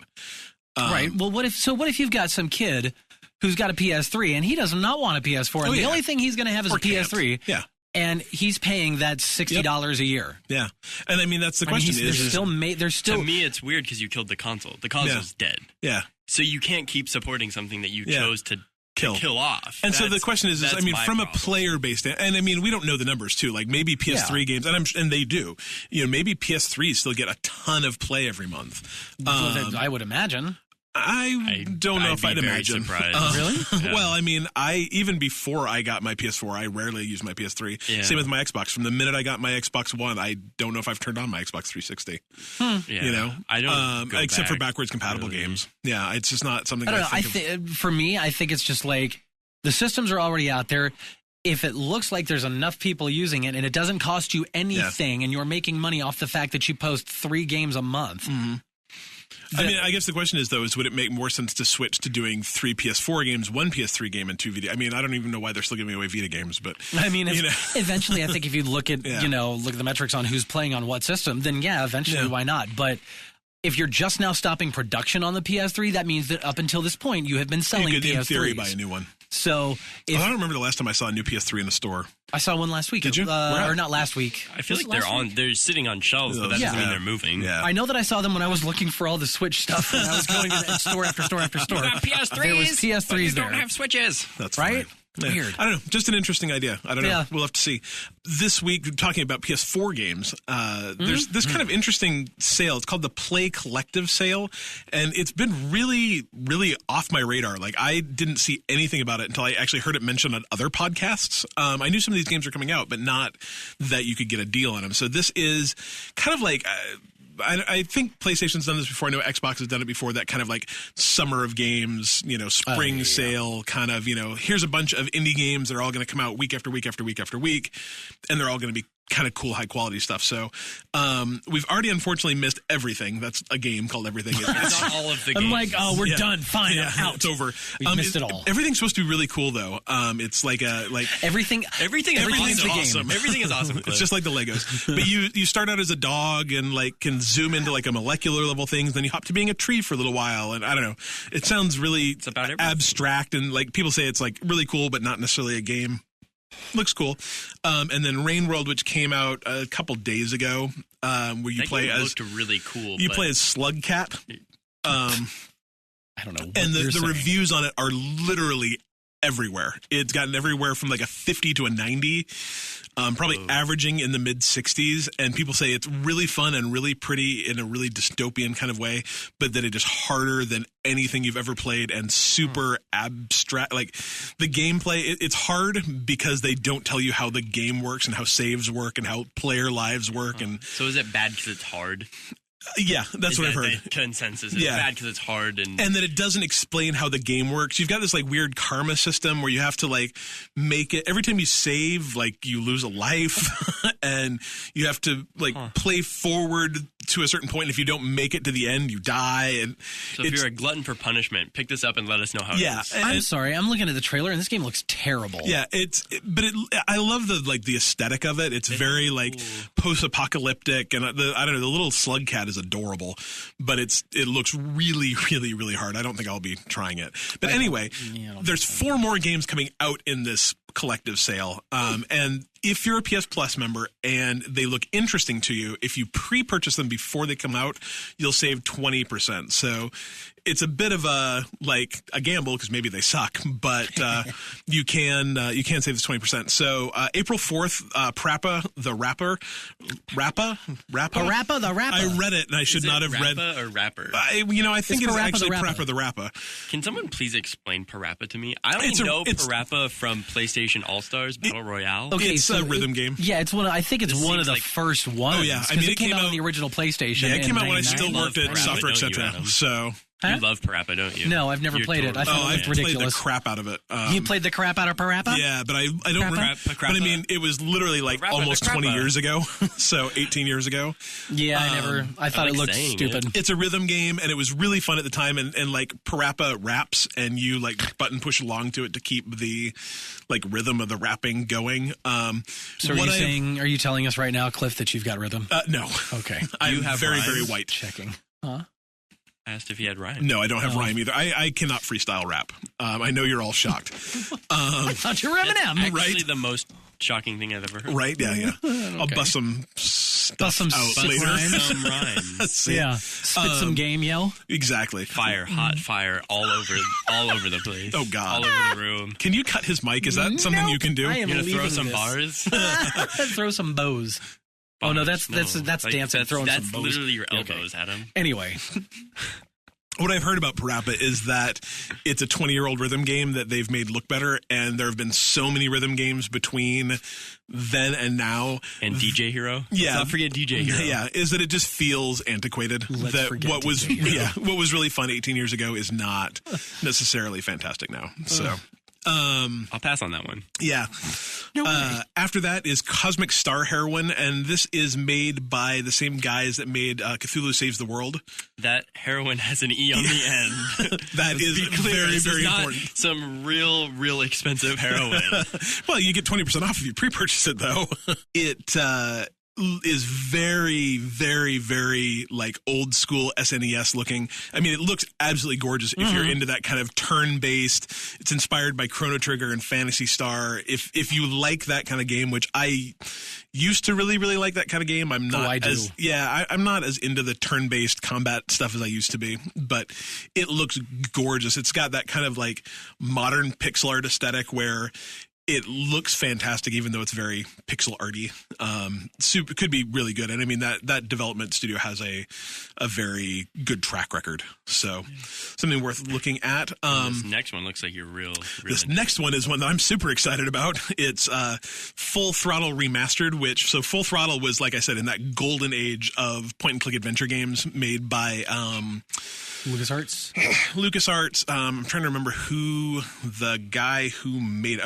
Right. Well, what if you've got some kid who's got a PS3 and he does not want a PS4, and the only thing he's going to have is a PS3. Yeah. And he's paying that $60 a year. Yeah, and I mean that's the question. There's still to me it's weird because you killed the console. The console's dead. Yeah. So you can't keep supporting something that you chose to kill off. And so the question is I mean, from a player-based, and I mean, we don't know the numbers too. Like maybe PS3 games, and they do. You know, maybe PS3 still get a ton of play every month. I would imagine. I don't know if I'd imagine. Really? Yeah. Well, I mean, even before I got my PS4, I rarely used my PS3. Yeah. Same with my Xbox. From the minute I got my Xbox One, I don't know if I've turned on my Xbox 360. Yeah. You know, I don't except for backwards compatible games. Yeah, it's just not something. For me, I think it's just like the systems are already out there. If it looks like there's enough people using it and it doesn't cost you anything, and you're making money off the fact that you post 3 games a month. Mm-hmm. I mean, I guess the question is, though, would it make more sense to switch to doing 3 PS4 games, 1 PS3 game, and 2 Vita? I mean, I don't even know why they're still giving away Vita games, but I mean, eventually, I think if you look at look at the metrics on who's playing on what system, then eventually, why not? But if you're just now stopping production on the PS3, that means that up until this point, you have been selling PS3s. In theory, buy a new one. So I don't remember the last time I saw a new PS3 in a store. I saw one last week. Did you? Or not last week. I feel like they're sitting on shelves, but that doesn't mean they're moving. Yeah. I know that I saw them when I was looking for all the Switch stuff, and I was going to store after store after store. We got PS3s. There was PS3s there. Don't have Switches. That's right. Funny. Weird. I don't know. Just an interesting idea. I don't know. We'll have to see. This week, talking about PS4 games, there's this kind of interesting sale. It's called the Play Collective Sale, and it's been really, really off my radar. Like, I didn't see anything about it until I actually heard it mentioned on other podcasts. I knew some of these games are coming out, but not that you could get a deal on them. So this is kind of like... I think PlayStation's done this before. I know Xbox has done it before. That kind of like summer of games, spring sale kind of, here's a bunch of indie games that are all going to come out week after week after week after week, and they're all going to be kind of cool, high quality stuff. So we've already unfortunately missed everything. That's a game called Everything. It's not all of the games. I'm like, we're done. Fine, I'm out. It's over. We missed it all. Everything's supposed to be really cool though. It's like everything is awesome. Everything is awesome. It's just like the Legos. But you start out as a dog and like can zoom into like a molecular level things. Then you hop to being a tree for a little while. And I don't know. It sounds really abstract, and like people say it's like really cool, but not necessarily a game. Looks cool. And then Rain World, which came out a couple days ago, where you play as looked really cool. You play as Slug Cat. I don't know. And the reviews on it are literally everywhere. It's gotten everywhere from like a 50 to a 90, probably averaging in the mid 60s. And people say it's really fun and really pretty in a really dystopian kind of way, but that it is harder than anything you've ever played and super abstract. Like the gameplay, it's hard because they don't tell you how the game works and how saves work and how player lives work. And so is it bad because it's hard? Yeah, that's what I've heard. The consensus is bad because it's hard, and that it doesn't explain how the game works. You've got this like weird karma system where you have to like make it every time you save, like you lose a life, and you have to like play forward to a certain point. And if you don't make it to the end, you die. And so if you're a glutton for punishment, pick this up and let us know how it is. I'm sorry, I'm looking at the trailer and this game looks terrible. Yeah, I love the aesthetic of it. It's very like post-apocalyptic, and the little slug cat is adorable, but it looks really, really, really hard. I don't think I'll be trying it. But anyway, there's 4 more games coming out in this collective sale. And if you're a PS Plus member and they look interesting to you, if you pre-purchase them before they come out, you'll save 20%. So it's a bit of a gamble because maybe they suck, but you can save this 20%. So April 4th, Parappa the Rapper. I read it and I should not have read. Parappa or Rapper? I think it's actually Parappa the Rapper. Can someone please explain Parappa to me? I only know Parappa from PlayStation All-Stars Battle Royale. Okay, it's a rhythm game. Yeah, it's one. I think it's one of the first ones. Oh yeah, I mean it came out on the original PlayStation. Yeah, it came out when I still worked at Software Etc. So Huh? You love Parappa, don't you? No, I've never played it. I thought it I've looked ridiculous. played the crap out of it. You played the crap out of Parappa? Yeah, but I don't remember. But I mean, it was literally like almost 20 years ago, so 18 years ago. Yeah, I thought it looked stupid. It's a rhythm game, and it was really fun at the time. And like Parappa raps, and you like button push along to it to keep the like rhythm of the rapping going. So are you telling us right now, Cliff, that you've got rhythm? No. Okay. I'm very, very white. Checking. Huh? I asked if he had rhyme. No, I don't have rhyme either. I cannot freestyle rap. I know you're all shocked. I thought you were Eminem. That's actually the most shocking thing I've ever heard. Right? Yeah. Okay. I'll bust some stuff out later. Some rhymes. Yeah. Spit some game, yo. Exactly. Fire, hot fire, all over the place. Oh, God. All over the room. Can you cut his mic? Is that something you can do? I am You're going to throw some this. bars? Throw some bows. Oh, no, that's dancing, throwing some bows. That's literally your elbows, Adam. Anyway. What I've heard about Parappa is that it's a 20-year-old rhythm game that they've made look better, and there have been so many rhythm games between then and now. And DJ Hero? Yeah. Let's not forget DJ Hero. Yeah, is that it just feels antiquated. What was really fun 18 years ago is not necessarily fantastic now. So I'll pass on that one. Yeah. After that is Cosmic Star Heroine, and this is made by the same guys that made Cthulhu Saves the World. That heroine has an E on the end. That is very, very important. Some real expensive heroin. Well, you get 20% off if you pre-purchase it, though. It is very, very, very like old school SNES looking. I mean, it looks absolutely gorgeous if you're into that kind of turn-based. It's inspired by Chrono Trigger and Phantasy Star. If you like that kind of game, which I used to really, really like that kind of game, I'm not I'm not as into the turn-based combat stuff as I used to be, but it looks gorgeous. It's got that kind of like modern pixel art aesthetic where it looks fantastic, even though it's very pixel arty. It could be really good, and I mean that development studio has a very good track record. So something worth looking at. This next one looks like you're real. This next one is one that I'm super excited about. It's Full Throttle Remastered. Full Throttle was, like I said, in that golden age of point and click adventure games made by LucasArts. I'm trying to remember who the guy who made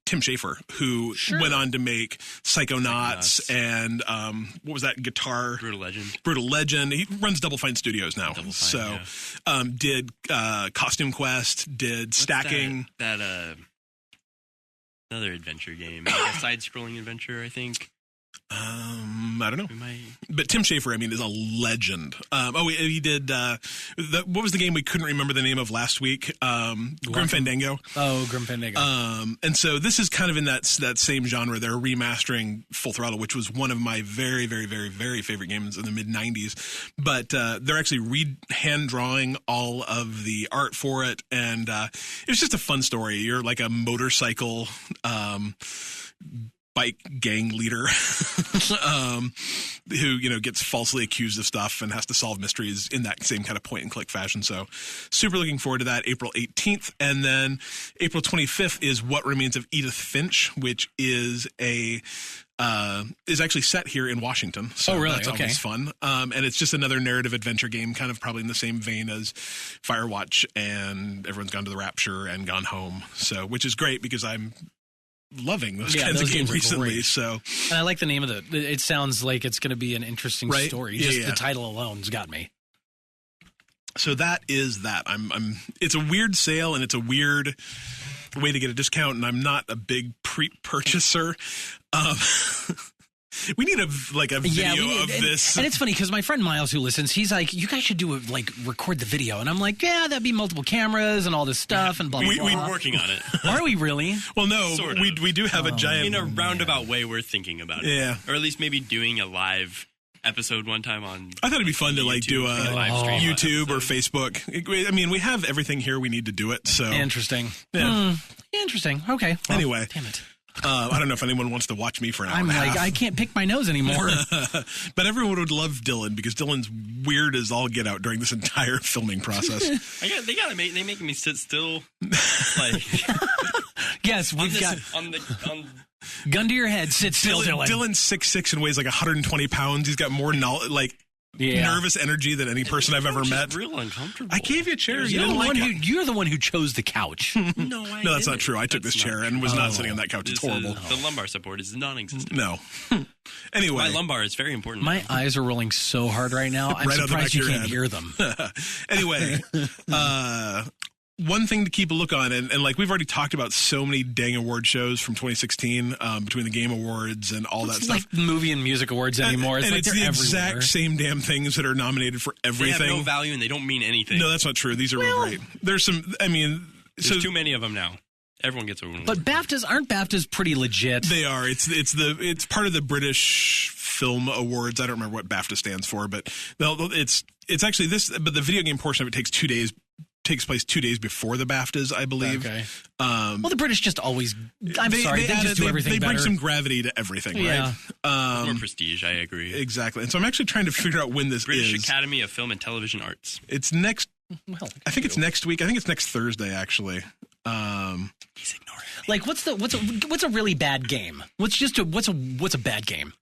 Tim Schafer, who went on to make Psychonauts and what was that guitar? Brutal Legend. He runs Double Fine Studios now. Did Costume Quest, did Stacking. That another adventure game, like a side-scrolling adventure, I think. I don't know. But Tim Schafer, I mean, is a legend. He did, what was the game we couldn't remember the name of last week? Grim Fandango. Oh, Grim Fandango. And so this is kind of in that same genre. They're remastering Full Throttle, which was one of my very, very, very, very favorite games in the mid-90s. But they're actually hand-drawing all of the art for it. And it was just a fun story. You're like a motorcycle bike gang leader who gets falsely accused of stuff and has to solve mysteries in that same kind of point and click fashion. So super looking forward to that. April 18th, and then April 25th is What Remains of Edith Finch, which is is actually set here in Washington. So that's always fun. And it's just another narrative adventure game, kind of probably in the same vein as Firewatch and Everyone's Gone to the Rapture and Gone Home. So, which is great because I'm loving those kinds of games recently. Great. So, and I like the name of it sounds like it's going to be an interesting story. The title alone's got me. So that is that. It's a weird sale and it's a weird way to get a discount, and I'm not a big pre-purchaser. We need a video of this. And it's funny because my friend Miles, who listens, he's like, you guys should record the video. And I'm like, yeah, that'd be multiple cameras and all this stuff and blah, blah, blah. We're working on it. Are we really? Well, no, sort of. We do have a giant... In a roundabout way, we're thinking about it. Yeah. Or at least maybe doing a live episode one time on... I thought it'd be fun to do a live stream YouTube or Facebook. I mean, we have everything here we need to do it, so... Interesting. Yeah. Interesting. Okay. Well, anyway. Damn it. I don't know if anyone wants to watch me for an hour and a half. I can't pick my nose anymore. But everyone would love Dylan because Dylan's weird as all get out during this entire filming process. They make me sit still. Yes, we've got gun to your head. Sit still, Dylan. Dylan's 6'6" and weighs like 120 pounds. He's got more knowledge. nervous energy than any person I've ever met. Real uncomfortable. I gave you a chair. You're the one who chose the couch. No, that's not true. I took this chair and was not sitting on that couch. It's horrible. The lumbar support is non-existent. No. Anyway. My lumbar is very important. My eyes are rolling so hard right now. I'm surprised you can't hear them. Anyway, one thing to keep a look on, and like we've already talked about so many dang award shows from 2016 between the Game Awards and all that stuff. It's like movie and music awards anymore. And like it's they're the everywhere. exact same damn things that are nominated for everything. They have no value and they don't mean anything. No, that's not true. These are real great. There's some, there's too many of them now. Everyone gets one. But aren't BAFTAs pretty legit? They are. It's part of the British Film Awards. I don't remember what BAFTA stands for, but it's actually this. But the video game portion of it takes place 2 days before the BAFTAs, I believe. Okay. Well, the British just always. They just do everything They better. bring some gravity to everything, yeah. right? More prestige. I agree. Exactly. And so I'm actually trying to figure out when this British is. Academy of Film and Television Arts. It's next. Well, I think it's next week. I think it's next Thursday, actually. He's ignoring me. Like, what's a really bad game? What's a bad game?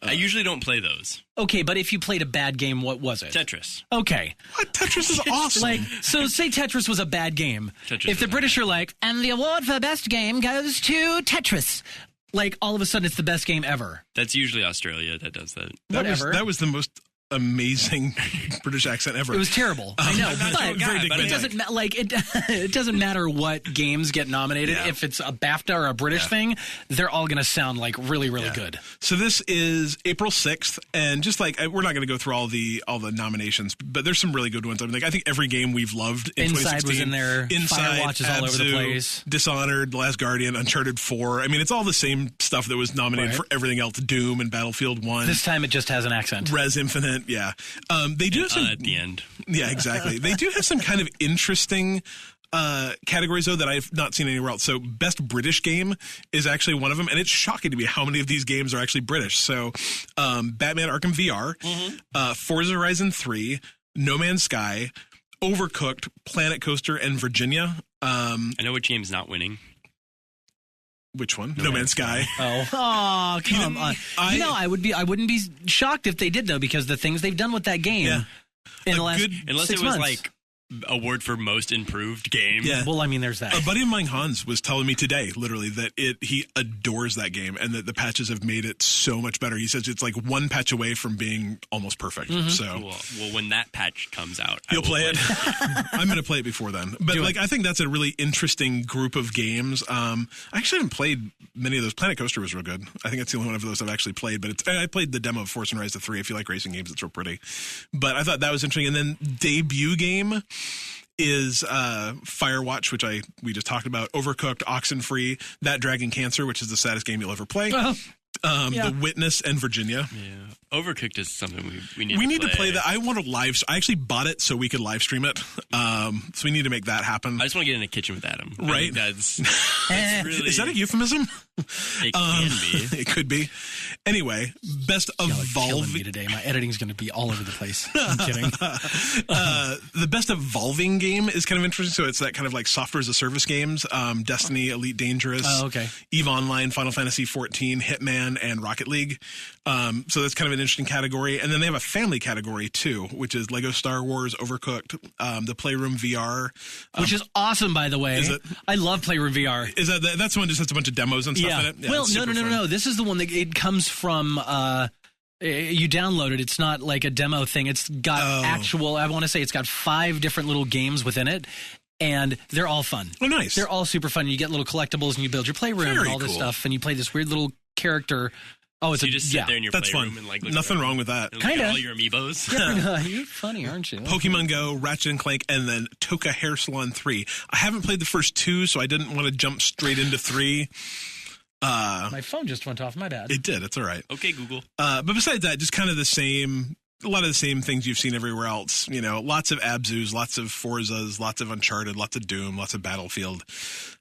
I usually don't play those. Okay, but if you played a bad game, what was it? Tetris. Okay. What? Tetris is awesome. Like, so say Tetris was a bad game. If the British are like, and the award for best game goes to Tetris, like, all of a sudden it's the best game ever. That's usually Australia that does that. That was the most amazing British accent ever. It was terrible. I know, but it doesn't it doesn't matter what games get nominated. Yeah. If it's a BAFTA or a British thing, they're all going to sound like really, really good. So this is April 6th, and just like we're not going to go through all the nominations, but there's some really good ones. I mean, like, I think every game we've loved in Inside 2016 was in there. Inside, Firewatch is all over the place. Dishonored, The Last Guardian, Uncharted 4. I mean, it's all the same stuff that was nominated for everything else. Doom and Battlefield 1. This time it just has an accent. Res Infinite. Yeah. They do have some at the end. Yeah, exactly. They do have some kind of interesting categories, though, that I've not seen anywhere else. So Best British Game is actually one of them, and it's shocking to me how many of these games are actually British. So Batman Arkham VR, Forza Horizon 3, No Man's Sky, Overcooked, Planet Coaster, and Virginia. I know which game's not winning. Which one? No Man's Sky. Oh, come on. I wouldn't be shocked if they did, though, because the things they've done with that game in the last unless 6 it was months. like award for most improved game. Yeah. Well, I mean, there's that. A buddy of mine, Hans, was telling me today, literally, that he adores that game and that the patches have made it so much better. He says it's like one patch away from being almost perfect. So, well, when that patch comes out, you'll play it. I'm going to play it before then. But I think that's a really interesting group of games. I actually haven't played many of those. Planet Coaster was real good. I think it's the only one of those I've actually played. But I played the demo of Force and Rise to 3. If you like racing games, it's real pretty. But I thought that was interesting. And then debut game is Firewatch, which we just talked about, Overcooked, Oxenfree, That Dragon Cancer, which is the saddest game you'll ever play, The Witness, and Virginia. Yeah, Overcooked is something we need. We need to play that. I want to live. I actually bought it so we could live stream it. So we need to make that happen. I just want to get in a kitchen with Adam. Right? That's really. Is that a euphemism? It can be. It could be. Anyway, best Killing me today. My editing's going to be all over the place. I'm kidding. The best evolving game is kind of interesting. So it's that kind of like software as a service games. Destiny, Elite Dangerous, EVE Online, Final Fantasy 14, Hitman, and Rocket League. So that's kind of an interesting category. And then they have a family category too, which is Lego Star Wars, Overcooked, the Playroom VR, which is awesome, by the way. Is it? I love Playroom VR. Is that's the one that just has a bunch of demos and stuff in it? Yeah, well, no. This is the one that it comes from. You download it. It's not like a demo thing. It's got actual. I want to say it's got 5 different little games within it. And they're all fun. Oh, nice. They're all super fun. You get little collectibles and you build your playroom and all this stuff. And you play this weird little character. Oh, it's so you just sit there in your that's playroom fun. and like look nothing around wrong with that. Kind of all your amiibos. Yeah, you're funny, aren't you? Pokemon Go, Ratchet and Clank, and then Toka Hair Salon 3. I haven't played the first 2, so I didn't want to jump straight into 3. My phone just went off. My bad. It did. It's all right. Okay, Google. But besides that, just kind of the same. A lot of the same things you've seen everywhere else. You know, lots of Abzus, lots of Forzas, lots of Uncharted, lots of Doom, lots of Battlefield.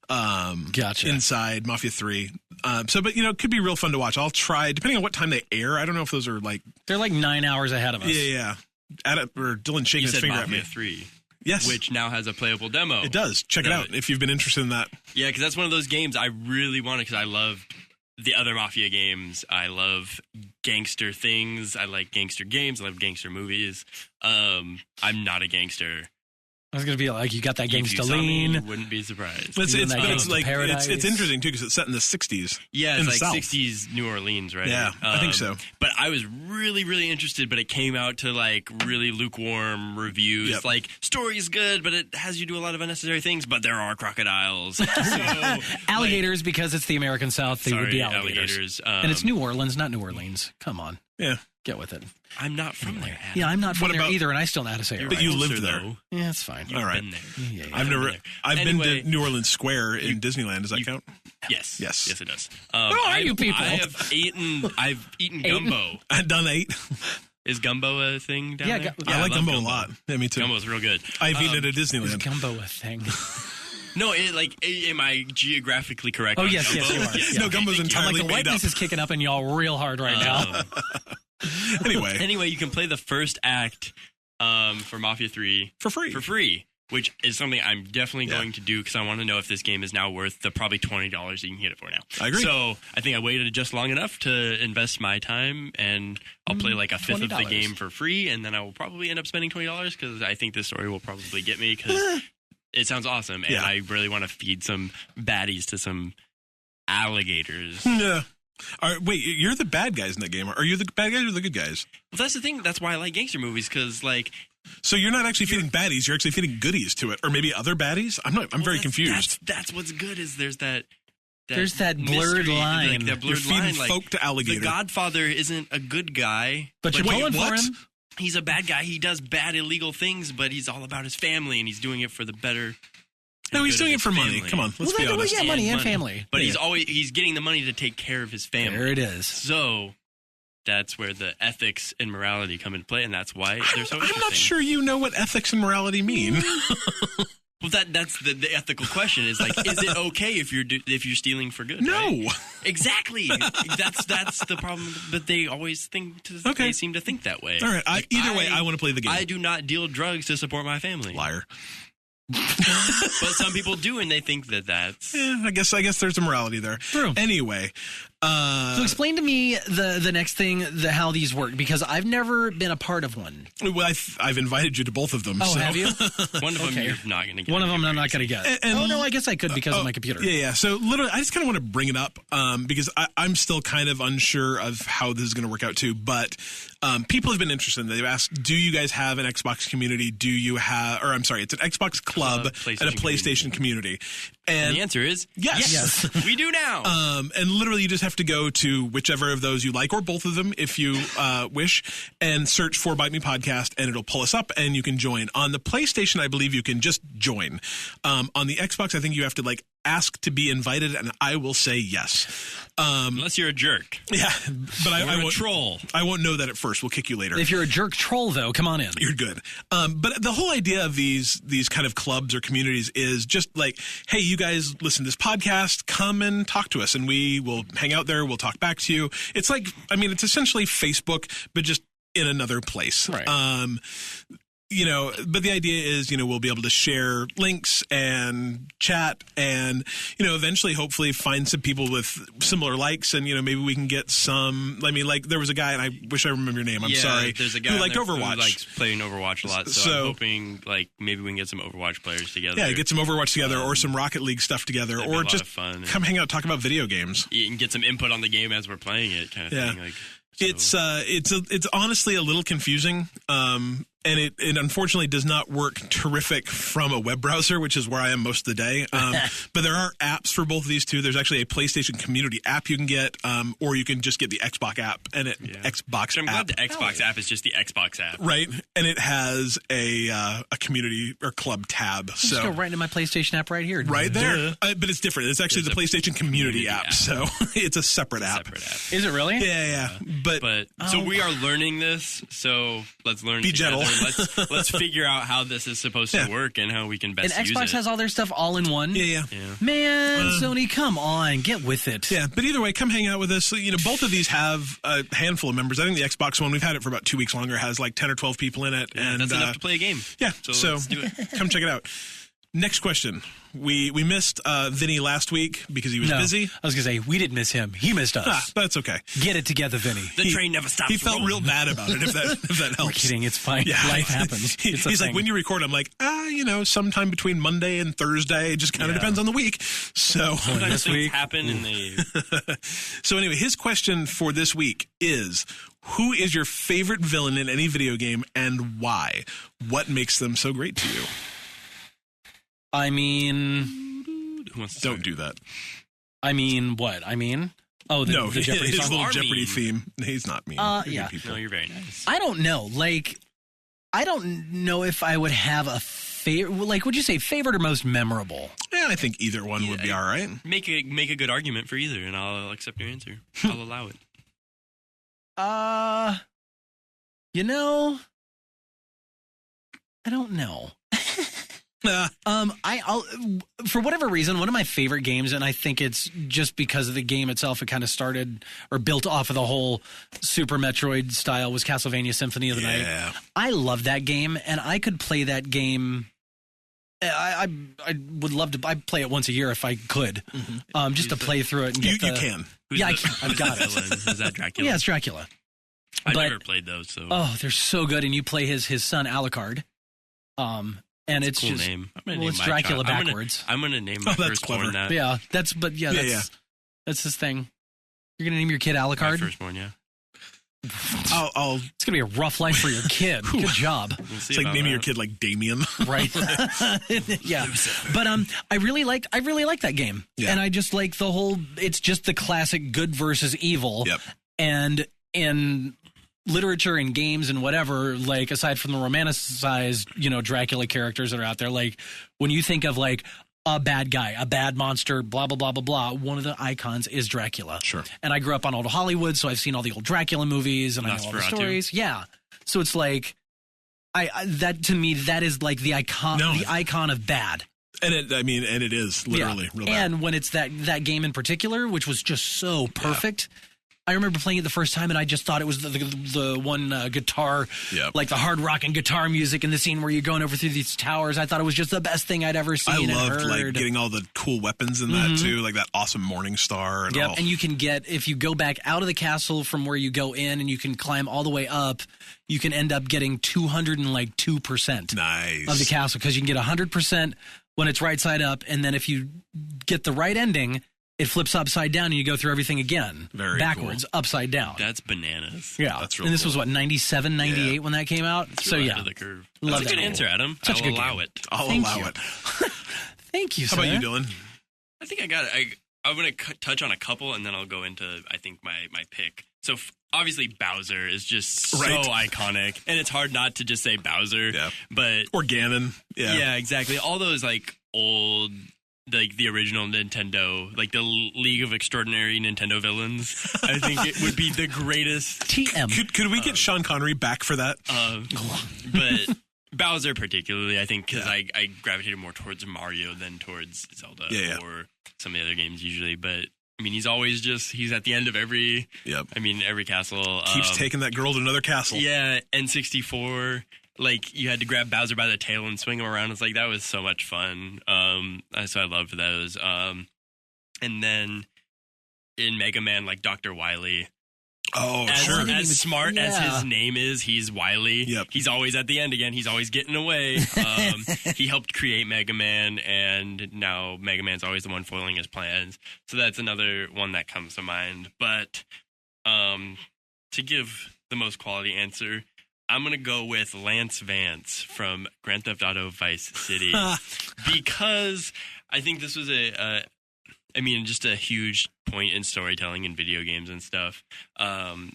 Gotcha. Inside, Mafia 3. But it could be real fun to watch. I'll try, depending on what time they air. I don't know if those are like... They're like 9 hours ahead of us. Yeah. Or Dylan shaking his finger at me. Mafia 3. Yes. Which now has a playable demo. It does. Check it out if you've been interested in that. Yeah, because that's one of those games I really wanted because I loved the other Mafia games. I love gangster things. I like gangster games. I love gangster movies. I'm not a gangster. I was going to be like, you got that If you gangster saw me, lean. you wouldn't be surprised. It's Paradise. interesting too because it's set in the 60s. Yeah, in it's the like South. 60s New Orleans, right? Yeah, I think so. But I was really, really interested, but it came out to like really lukewarm reviews. Yep. Like, story is good, but it has you do a lot of unnecessary things, but there are crocodiles. So, Alligators, because it's the American South, they would be sorry, alligators. alligators. And it's New Orleans, not New Orleans. Come on. Yeah, Get with it. I'm not from there. Adam. Yeah, I'm not from What there about- either, and I still know how to say it You're right. But you closer, lived there. though. Yeah, it's fine. You've All right. been there. Yeah, yeah. I've been never. there. I've Anyway, been to New Orleans Square in Disneyland. Does that count? Yes. Yes. Yes, it does. Who are you people? I've eaten gumbo. I've done 8. Is gumbo a thing down Yeah, there? I like love gumbo a lot. Yeah, me too. Gumbo's real good. I've eaten it at Is Disneyland. gumbo a thing? No, am I geographically correct? Oh, on yes, yes, gumbo? you are. Yes. Yeah. No, gumbo's Thank you. entirely Like the made up. whiteness is kicking up in y'all real hard right now. Anyway, Anyway, you can play the first act for Mafia 3 for free. which is something I'm definitely Yeah. going to do because I want to know if this game is now worth the probably $20 that you can get it for now. I agree. So I think I waited just long enough to invest my time, and I'll play like a fifth of the $20. game for free, and then I will probably end up spending $20 because I think this story will probably get me because it sounds awesome, and Yeah. I really want to feed some baddies to some alligators. Yeah. Wait, you're the bad guys in that game. Are you the bad guys or the good guys? Well, that's the thing. That's why I like gangster movies because, like, So you're not actually feeding baddies. You're actually feeding goodies to it, or maybe other baddies. I'm very that's- confused. That's what's good is there's that. There's that blurred mystery, line. Like, that blurred You're feeding line. Like, folk to alligator. The Godfather isn't a good guy, But you're Wait, pulling what? for him? he's a bad guy. He does bad illegal things, but he's all about his family, and he's doing it for the better. No, he's good doing of it his for money. family. Come on, let's be Well, honest. yeah, money and family. But Yeah. he's getting the money to take care of his family. There it is. So that's where the ethics and morality come into play, and that's why they're so I'm interesting. not sure you know what ethics and morality mean. Well, that's the ethical question is like, is it okay if you're stealing for good? No. right? Exactly. that's the problem. But they always Okay. they seem to think that way. All right. Like, Either way, I want to play the game. I do not deal drugs to support my family. Liar. But some people do, and they think that that's. Yeah, I guess there's a morality there. True. Anyway, So explain to me the next thing, how these work, because I've never been a part of one. well, I've invited you to both of them. Oh, so. have you? One of them Okay. you're not going to get. One of them I'm not going to get. And- Oh, no, I guess I could because of my computer. Yeah. So literally, I just kind of want to bring it up because I'm still kind of unsure of how this is going to work out too. But people have been interested. They've asked, do you guys have an Xbox community? Do you have, or I'm sorry, it's an Xbox club and a PlayStation community. And the answer is yes. we do now. And literally, you just have to go to whichever of those you like, or both of them if you wish, and search for Bite Me Podcast, and it'll pull us up, and you can join. On the PlayStation, I believe you can just join. On the Xbox, I think you have to ask to be invited, and I will say yes. Unless you're a jerk. Yeah, but I Or a won't. troll. I won't know that at first. We'll kick you later. If you're a jerk troll, though, come on in. You're good. But the whole idea of these kind of clubs or communities is just like, hey, you guys listen to this podcast, come and talk to us, and we will hang out there. We'll talk back to you. It's like, I mean, it's essentially Facebook, but just in another place. Right. But the idea is, we'll be able to share links and chat and, eventually hopefully find some people with similar likes and, maybe we can get some, there was a guy, and I wish I remember your name. I'm sorry. There's a guy who on liked there Overwatch. who likes playing Overwatch a lot. So So- I'm hoping maybe we can get some Overwatch players together. Yeah, get some Overwatch together or some Rocket League stuff together, that'd be a or lot just of fun. come hang out, talk about video games. And get some input on the game as we're playing it, kind of Yeah. thing. It's honestly a little confusing, and it unfortunately does not work terrific from a web browser, which is where I am most of the day. But there are apps for both of these two. There's actually a PlayStation community app you can get, or you can just get the Xbox app and Xbox I'm app. glad the Xbox app is just the Xbox app. Right, and it has a community or club tab. Just So go right into my PlayStation app right here. right there, but it's different. It's actually There's the PlayStation community community app, app. so it's a separate app. Separate app. Is it really? Yeah. But so we are learning this. So let's learn. Be together. gentle. Let's figure out how this is supposed to work and how we can best And use Xbox it. has all their stuff all in one. Yeah. Man, Sony, come on, get with it. Yeah, but either way, come hang out with us. Both of these have a handful of members. I think the Xbox one, we've had it for about 2 weeks longer, has like 10 or 12 people in it. Yeah, and that's enough to play a game. Yeah, so let's do it. come check it out. Next question. We missed Vinnie last week because he was busy. I was going to say, we didn't miss him. He missed us. That's okay. Get it together, Vinnie. The train never stops. He felt real bad about it, if that helps. We're kidding. It's fine. Yeah. Life happens. He's like, when you record, I'm like, sometime between Monday and Thursday. It just kind of depends on the week. So sometimes things happen and they... So anyway, his question for this week is, who is your favorite villain in any video game and why? What makes them so great to you? I mean... Don't do that. I mean, what? I mean... Oh, the Jeopardy his song? little Jeopardy theme. He's not mean. Yeah. No, you're very nice. I don't know. Like, I don't know if I would have a favorite. Like, would you say favorite or most memorable? Yeah, I think either one would be all right. Make a good argument for either, and I'll accept your answer. I'll allow it. I don't know. I'll for whatever reason, one of my favorite games, and I think it's just because of the game itself, it kind of started or built off of the whole Super Metroid style, was Castlevania Symphony of the Night. I love that game, and I could play that game. I would love to. I'd play it once a year if I could, just to play through it. And you can. I can. I've got it. Is that Dracula? Yeah, it's Dracula. I've never played those. So. Oh, they're so good, and you play his son Alucard. And it's cool just name. It's Dracula backwards. I'm gonna name my firstborn that. Yeah, that's his thing. You're gonna name your kid Alucard? My firstborn, yeah. It's gonna be a rough life for your kid. Good job. It's like naming your kid like Damien, right? Yeah, but I really liked that game, and I just like the whole. It's just the classic good versus evil, and in literature and games and whatever, like aside from the romanticized, Dracula characters that are out there, like when you think of like a bad guy, a bad monster, blah, blah, blah, blah, blah, one of the icons is Dracula. Sure. And I grew up on old Hollywood, so I've seen all the old Dracula movies and I know all the stories. Yeah. So it's like, that to me, that is like the icon of bad. And it is literally real bad. And when it's that game in particular, which was just so perfect. Yeah. I remember playing it the first time, and I just thought it was the one guitar, like the hard rock and guitar music in the scene where you're going over through these towers. I thought it was just the best thing I'd ever seen. I loved like getting all the cool weapons in that too, like that awesome Morning Star. And and you can get, if you go back out of the castle from where you go in, and you can climb all the way up, you can end up getting 202% nice of the castle, because you can get 100% when it's right side up, and then if you get the right ending, it flips upside down and you go through everything again. Very backwards, cool. upside down. That's bananas. Yeah. That's real And this cool. was what, 97, 98 when that came out? That's so really yeah. ahead of the curve. Love That's a good answer, Adam. Such I'll a good allow game. it. I'll Thank allow you. it. Thank you, How sir. about you, Dylan? I think I'm going to touch on a couple, and then I'll go into, I think, my pick. So obviously Bowser is just so iconic, and it's hard not to just say Bowser. Yeah. But or Ganon. Yeah, exactly. All those like old, like the original Nintendo, like the League of Extraordinary Nintendo Villains. I think it would be the greatest. TM. Could we get Sean Connery back for that? But Bowser particularly, I think, because I gravitated more towards Mario than towards Zelda or some of the other games usually. But I mean, he's at the end of every. Yep. I mean, every castle keeps taking that girl to another castle. Yeah, N64. Like, you had to grab Bowser by the tail and swing him around. It's like, that was so much fun. So I loved those. And then in Mega Man, like Dr. Wily. Oh, sure. As smart as his name is, he's Wily. Yep. He's always at the end again. He's always getting away. He helped create Mega Man, and now Mega Man's always the one foiling his plans. So that's another one that comes to mind. But to give the most quality answer, I'm going to go with Lance Vance from Grand Theft Auto Vice City because I think this was just a huge point in storytelling in video games and stuff.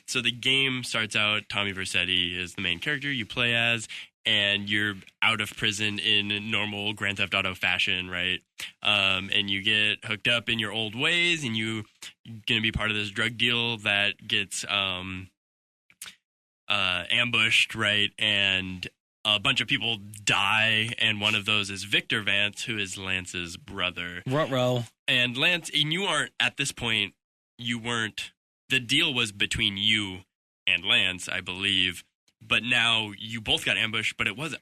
So the game starts out, Tommy Vercetti is the main character you play as, and you're out of prison in normal Grand Theft Auto fashion, right? And you get hooked up in your old ways, and you're going to be part of this drug deal that gets ambushed, right? And a bunch of people die, and one of those is Victor Vance, who is Lance's brother. Ruh-roh. And Lance, and you aren't, at this point, the deal was between you and Lance, I believe, but now you both got ambushed, but it wasn't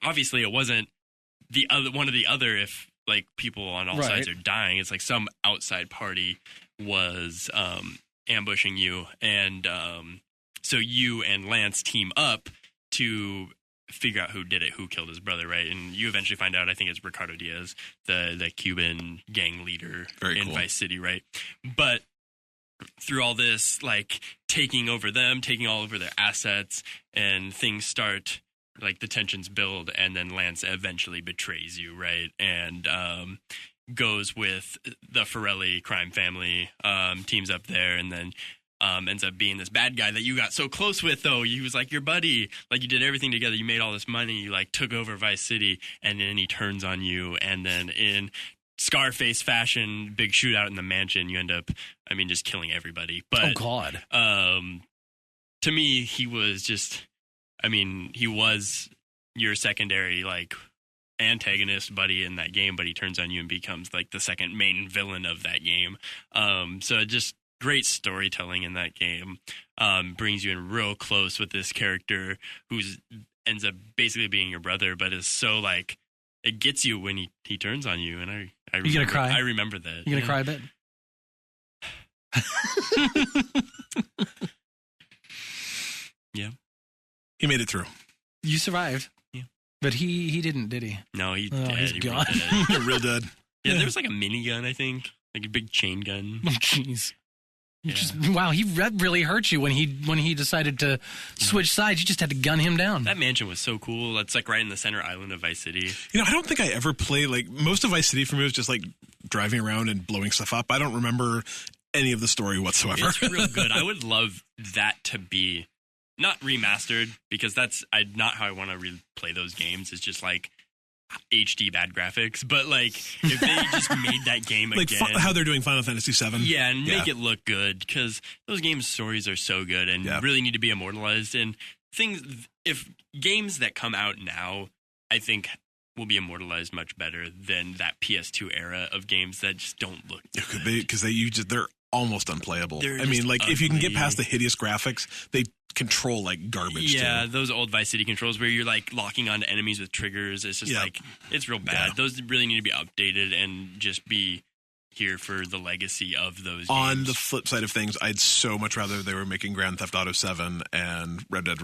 the other, one of the other, if like people on all sides are dying. It's like some outside party was ambushing you, and so you and Lance team up to figure out who did it, who killed his brother, right? And you eventually find out, I think it's Ricardo Diaz, the Cuban gang leader in Vice City, right? But through all this, like, taking over them, taking all over their assets, and things start, like, the tensions build, and then Lance eventually betrays you, right? And goes with the Forelli crime family, teams up there, and then ends up being this bad guy that you got so close with, though. He was like your buddy. Like, you did everything together. You made all this money. You, like, took over Vice City, and then he turns on you. And then in Scarface fashion, big shootout in the mansion, you end up, I mean, just killing everybody. But, oh, God. To me, he was just, I mean, he was your secondary, like, antagonist buddy in that game, but he turns on you and becomes, like, the second main villain of that game. So just great storytelling in that game. Brings you in real close with this character who ends up basically being your brother, but is so, like, it gets you when he turns on you. And I you gonna cry? I remember that. You gonna cry a bit? Yeah. He made it through. You survived. Yeah. But he didn't, did he? No, he's Oh, dead. he's He gone. Real dead. Yeah, there was like a minigun, I think. Like a big chain gun. Oh, jeez. Yeah. Wow, he really hurt you when he decided to switch sides. You just had to gun him down. That mansion was so cool. It's like right in the center island of Vice City. You know, I don't think I ever played, like, most of Vice City for me was just, like, driving around and blowing stuff up. I don't remember any of the story whatsoever. It's real good. I would love that to be not remastered, because that's not how I want to replay those games. It's just like HD bad graphics, but like if they just made that game like again, how they're doing Final Fantasy VII, yeah, and make it look good, because those games' stories are so good and really need to be immortalized. And if games that come out now, I think, will be immortalized much better than that PS2 era of games that just don't look good. Because they're almost unplayable. They're I mean, just like, if you can get ugly. past the hideous graphics, they control like garbage. Yeah, too. those old Vice City controls where you're like locking onto enemies with triggers. It's just like, it's real bad. Yeah. Those really need to be updated and just be here for the legacy of those games. On the flip side of things, I'd so much rather they were making Grand Theft Auto 7 and Red Dead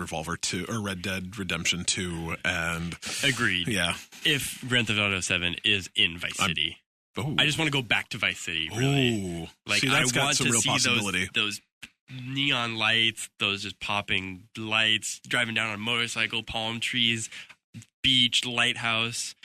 Redemption 2 and... Agreed. Yeah. If Grand Theft Auto 7 is in Vice City. I just want to go back to Vice City, really. Like, see, that's I got want some to real see possibility. those neon lights, those just popping lights, driving down on a motorcycle, palm trees, beach, lighthouse,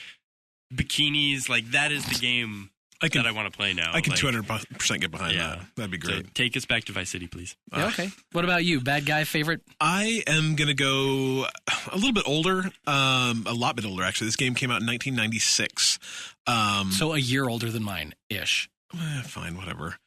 bikinis. Like, that is the game that I want to play now. I can like, 200% get behind that. That'd be great. So take us back to Vice City, please. Yeah, okay. What about you? Bad guy favorite? I am going to go a little bit older, a lot bit older, actually. This game came out in 1996. So a year older than mine, ish. Fine, whatever.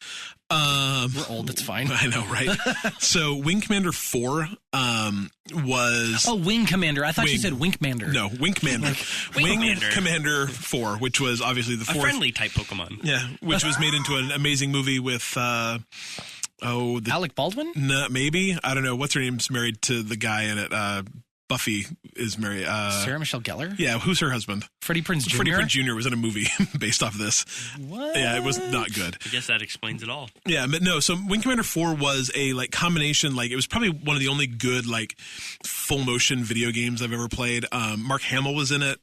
We're old, it's fine. I know, right? So Wing Commander 4 was... Oh, Wing Commander. I thought you said Wing Commander. No, Wing Commander. Wing Commander 4, which was obviously the fourth... A friendly type Pokemon. Yeah, which was made into an amazing movie with... Alec Baldwin? No, maybe. I don't know. What's her name's married to the guy in it? Buffy is married. Sarah Michelle Gellar? Yeah, who's her husband? Freddie Prinze Jr.? Freddie Prinze Jr. was in a movie based off this. What? Yeah, it was not good. I guess that explains it all. Yeah, but no, so Wing Commander 4 was a like combination, like it was probably one of the only good like full motion video games I've ever played. Mark Hamill was in it.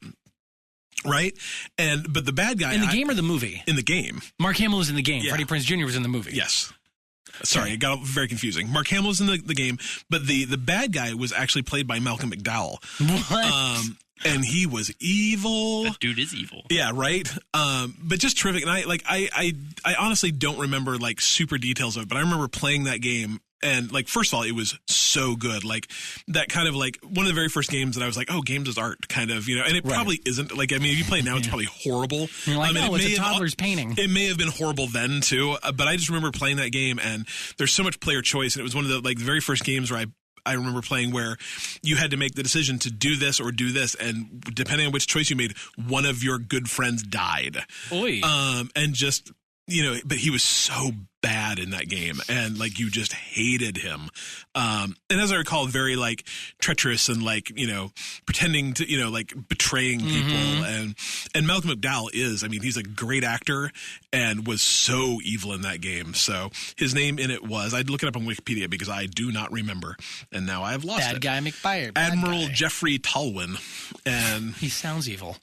Right? But the bad guy... In the game or the movie? In the game. Mark Hamill was in the game. Yeah. Freddie Prinze Jr. was in the movie. Yes. Sorry, it got very confusing. Mark Hamill was in the game, but the bad guy was actually played by Malcolm McDowell. What? And he was evil. That dude is evil. Yeah, right. But just terrific. And I honestly don't remember like super details of it, but I remember playing that game. And like, first of all, it was so good. Like that kind of like one of the very first games that I was like, oh, games is art kind of, you know, and it probably isn't. Like, I mean, if you play it now, it's probably horrible. You're like, I mean, it's a toddler's painting. It may have been horrible then too, but I just remember playing that game and there's so much player choice. And it was one of the like the very first games where I remember playing where you had to make the decision to do this or do this. And depending on which choice you made, one of your good friends died. Oy. And just, you know, but he was so bad in that game, and like you just hated him. And as I recall, very like treacherous and like, you know, pretending to, you know, like betraying people. And Malcolm McDowell is, I mean, he's a great actor and was so evil in that game. So his name in it was, I'd look it up on Wikipedia because I do not remember, and now I have lost it. Bad guy McFire. Admiral Jeffrey Tolwyn, and he sounds evil.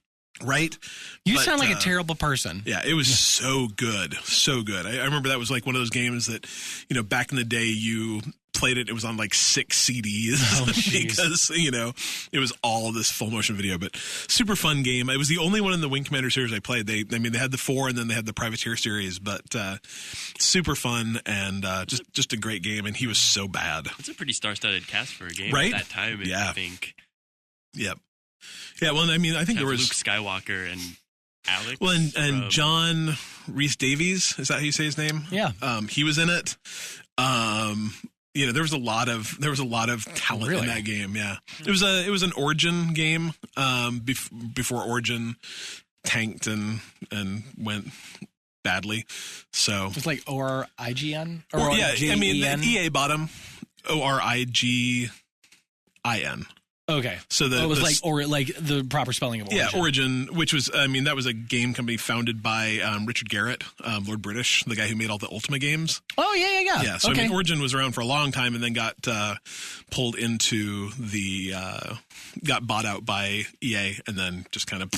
Right? You sound like a terrible person. Yeah, it was so good. So good. I remember that was like one of those games that, you know, back in the day you played it, it was on like 6 CDs because, you know, it was all this full motion video, but super fun game. It was the only one in the Wing Commander series I played. They had the 4 and then they had the Privateer series, but super fun and just a great game, and he was so bad. It's a pretty star-studded cast for a game right? at that time, I think. Yep. Yeah, well, I mean, I think there was Luke Skywalker and Alex. Well, and John Rhys Davies, is that how you say his name? Yeah. He was in it. You know, there was a lot of talent in that game. Yeah, it was an Origin game before Origin tanked and went badly. So it's like ORIGN. Or yeah, I mean EA bought him. ORIGIN. Okay, so it was like the proper spelling of Origin. Yeah, Origin, which was, I mean, that was a game company founded by Richard Garrett, Lord British, the guy who made all the Ultima games. Oh yeah. Yeah, so I mean, Origin was around for a long time and then got pulled into got bought out by EA and then just kind of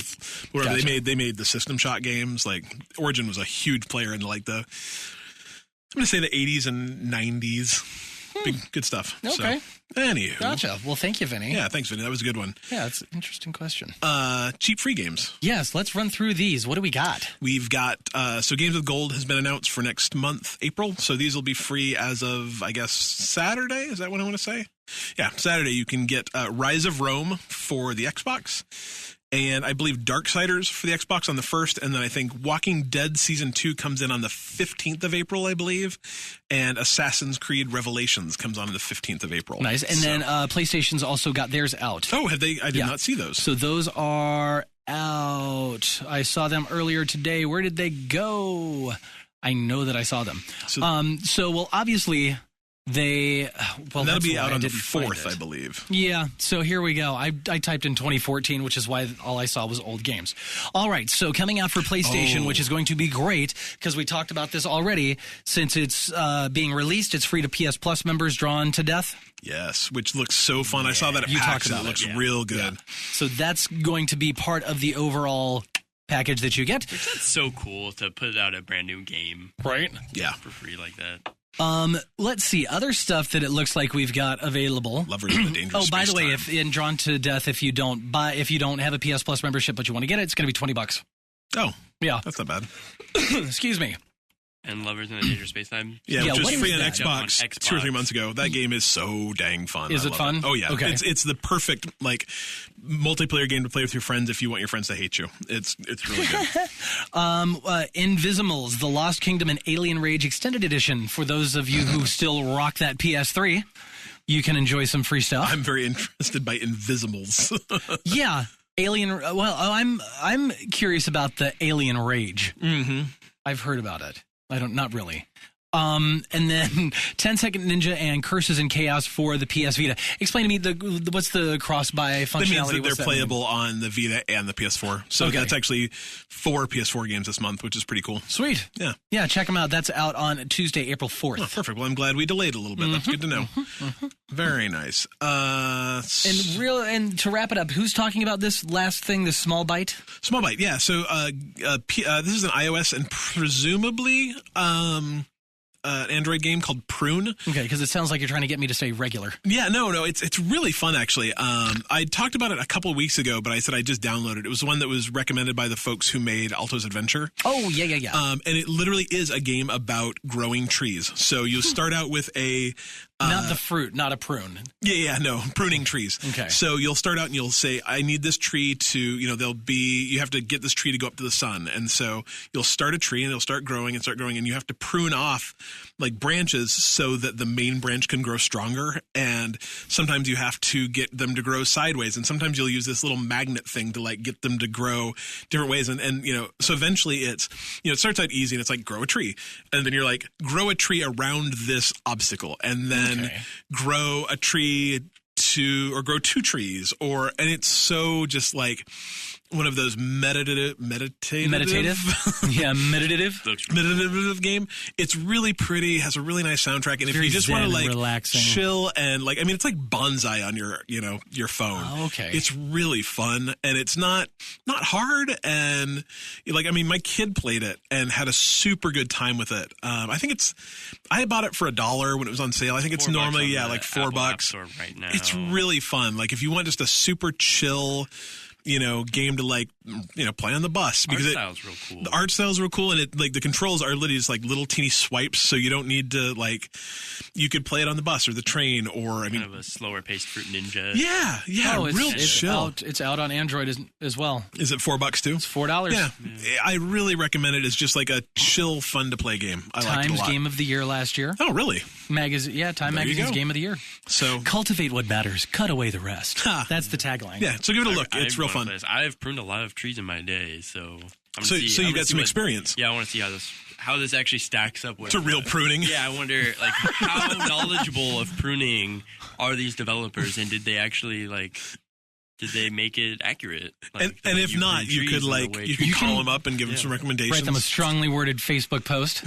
whatever. Gotcha. They made the System Shock games. Like Origin was a huge player in like I'm going to say the 80s and 90s. Good stuff. Okay. So, anywho. Gotcha. Well, thank you, Vinny. Yeah, thanks, Vinny. That was a good one. Yeah, it's an interesting question. Cheap free games. Yes, let's run through these. What do we got? We've got, so Games with Gold has been announced for next month, April. So these will be free as of, I guess, Saturday. Is that what I want to say? Yeah, Saturday. You can get Rise of Rome for the Xbox. And I believe Darksiders for the Xbox on the 1st. And then I think Walking Dead Season 2 comes in on the 15th of April, I believe. And Assassin's Creed Revelations comes on the 15th of April. Nice. And then PlayStation's also got theirs out. Oh, have they? I did not see those. So those are out. I saw them earlier today. Where did they go? I know that I saw them. So well, obviously... that'll be out on the 4th, I believe. Yeah, so here we go. I typed in 2014, which is why all I saw was old games. All right, so coming out for PlayStation, which is going to be great because we talked about this already. Since it's being released, it's free to PS Plus members, Drawn to Death. Yes, which looks so fun. I saw that at PAX, and it looks real good. Yeah. So that's going to be part of the overall package that you get. That's so cool to put out a brand new game. Right? Yeah. For free like that. Let's see other stuff that it looks like we've got available. Lovers of the Dangerous by the way, Time. if in Drawn to Death, if you don't have a PS Plus membership but you want to get it, it's going to be $20. Oh, yeah, that's not bad. Excuse me. And Lovers in the Dangerous Space Time. Yeah, which was free on Xbox 2 or 3 months ago. That game is so dang fun. Is it fun? Oh yeah, okay. It's the perfect like multiplayer game to play with your friends if you want your friends to hate you. It's really good. Invisimals: The Lost Kingdom and Alien Rage Extended Edition. For those of you who still rock that PS3, you can enjoy some free stuff. I'm very interested by Invisimals. Yeah, Alien. Well, I'm curious about the Alien Rage. Mm-hmm. I've heard about it. Not really. And then 10-Second Ninja and Curses and Chaos for the PS Vita. Explain to me what's the cross-buy functionality? That means that they're playable on the Vita and the PS4. So that's actually 4 PS4 games this month, which is pretty cool. Sweet. Yeah. Yeah, check them out. That's out on Tuesday, April 4th. Oh, perfect. Well, I'm glad we delayed a little bit. That's good to know. Very nice. And to wrap it up, who's talking about this last thing, this Small Bite? Small Bite, yeah. So this is an iOS and presumably an Android game called Prune. Okay, because it sounds like you're trying to get me to say regular. Yeah, no, it's really fun actually. I talked about it a couple of weeks ago, but I said I just downloaded it. It was one that was recommended by the folks who made Alto's Adventure. Oh, yeah. And it literally is a game about growing trees. So you start out with a Not the fruit, not a prune. No, pruning trees. Okay. So you'll start out and you'll say, I need this tree to, you have to get this tree to go up to the sun. And so you'll start a tree and it'll start growing, and you have to prune off like branches so that the main branch can grow stronger. And sometimes you have to get them to grow sideways. And sometimes you'll use this little magnet thing to like get them to grow different ways. And so eventually it starts out easy and it's like grow a tree. And then you're like, grow a tree around this obstacle. And then grow a tree grow 2 trees, and it's so just like one of those meditative game. It's really pretty, has a really nice soundtrack, and if you just want to like relaxing. Chill and like, I mean, it's like bonsai on your phone. Oh, okay. It's really fun, and it's not hard, and like, I mean, my kid played it and had a super good time with it. I bought it for $1 when it was on sale. I think it's normally like $4 right now. It's really fun. Like if you want just a super chill game to like, play on the bus, because art style's real cool. The art style's real cool, and it like the controls are literally just like little teeny swipes, so you don't need to like. You could play it on the bus or the train, or kind of a slower paced Fruit Ninja. Yeah, real chill. It's out on Android as well. Is it $4 too? It's $4. Yeah, I really recommend it. It's just like a chill, fun to play game. I liked it a lot. Times Game of the Year last year. Oh, really? Time Magazine's Game of the Year. So cultivate what matters, cut away the rest. That's the tagline. Yeah, so give it a look. It's real fun. I've pruned a lot of trees in my day, so so you got some experience. Yeah, I want to see how this actually stacks up with to real pruning. Yeah, I wonder like how knowledgeable of pruning are these developers, and did they actually did they make it accurate? Like, and if not, you could call them up and give them some recommendations. Write them a strongly worded Facebook post.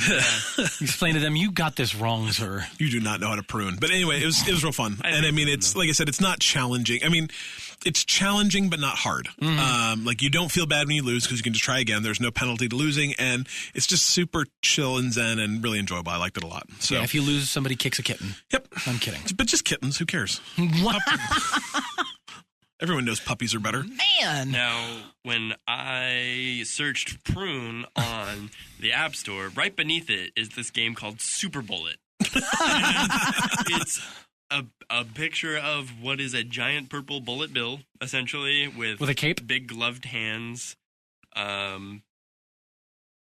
Explain to them, you got this wrong, sir. You do not know how to prune. But anyway, it was real fun. And I mean, it's like I said, it's not challenging. I mean, it's challenging, but not hard. Mm-hmm. Like you don't feel bad when you lose because you can just try again. There's no penalty to losing, and it's just super chill and zen and really enjoyable. I liked it a lot. So if you lose, somebody kicks a kitten. Yep. I'm kidding. But just kittens. Who cares? What? Everyone knows puppies are better. Man. Now, when I searched prune on the App Store, right beneath it is this game called Super Bullet. It's a picture of what is a giant purple bullet bill, essentially, with a cape, big gloved hands.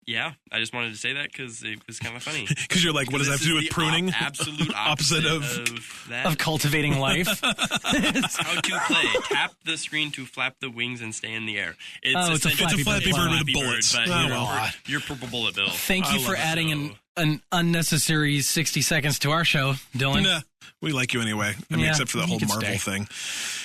Yeah, I just wanted to say that because it was kind of funny. Because you're like, what does that have to do with pruning? Absolute opposite of that. Of cultivating life. How to play. Tap the screen to flap the wings and stay in the air. It's a flappy bird with bullets. But your purple bullet bill. Thank you for adding an unnecessary 60 seconds to our show, Dylan. Nah, we like you anyway. I mean, except for the whole Marvel thing.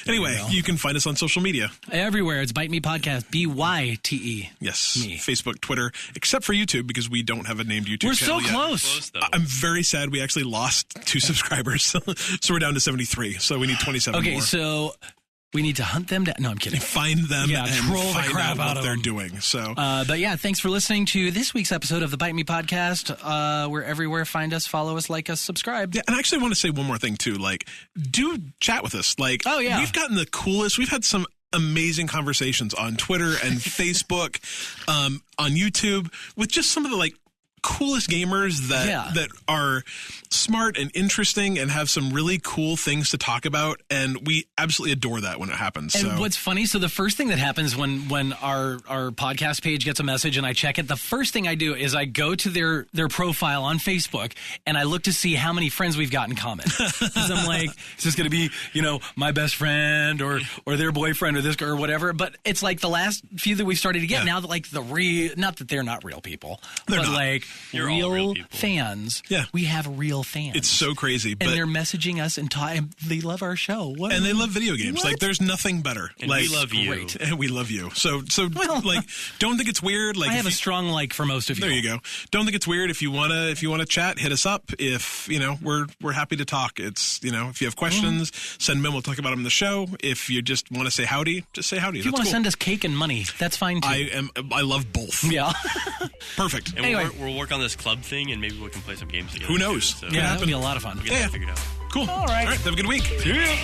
Anyway, you can find us on social media. Everywhere. It's Bite Me Podcast. BYTE. Yes. Me. Facebook, Twitter, except for YouTube because we don't have a named YouTube channel yet. We're so close. I'm very sad we actually lost 2 subscribers. So we're down to 73. So we need 27 more. Okay, so we need to hunt them down. No, I'm kidding. Find them and troll the find crap out out what of they're them. doing. So, but yeah, thanks for listening to this week's episode of the Bite Me Podcast. We're everywhere. Find us, follow us, like us, subscribe. Yeah, and I actually want to say one more thing too. Like, do chat with us. Like, we've gotten the coolest. We've had some amazing conversations on Twitter and Facebook, on YouTube with just some of the coolest gamers that are smart and interesting and have some really cool things to talk about, and we absolutely adore that when it happens. And what's funny, so the first thing that happens when our podcast page gets a message and I check it, the first thing I do is I go to their profile on Facebook and I look to see how many friends we've got in common. Because I'm like, is this going to be my best friend or their boyfriend or this or whatever? But it's like the last few that we started to get now that the real, not that they're not real people, they're but not. You're real fans. Yeah, we have real fans. It's so crazy, and they're messaging us and they love our show. What? And they love video games. Like, there's nothing better. And we love you. Great. And we love you. So don't think it's weird. Like, I have a strong like for most of you. There you go. Don't think it's weird. If you wanna chat, hit us up. If we're happy to talk. It's if you have questions, send them in. We'll talk about them in the show. If you just want to say howdy, just say howdy. If you want to send us cake and money, that's fine too. I love both. Yeah. Perfect. And anyway, we'll work on this club thing, and maybe we can play some games together. Who knows? Too, so. Yeah, that'll be a lot of fun. We'll get that figured out. Cool. All right. Have a good week. Yeah.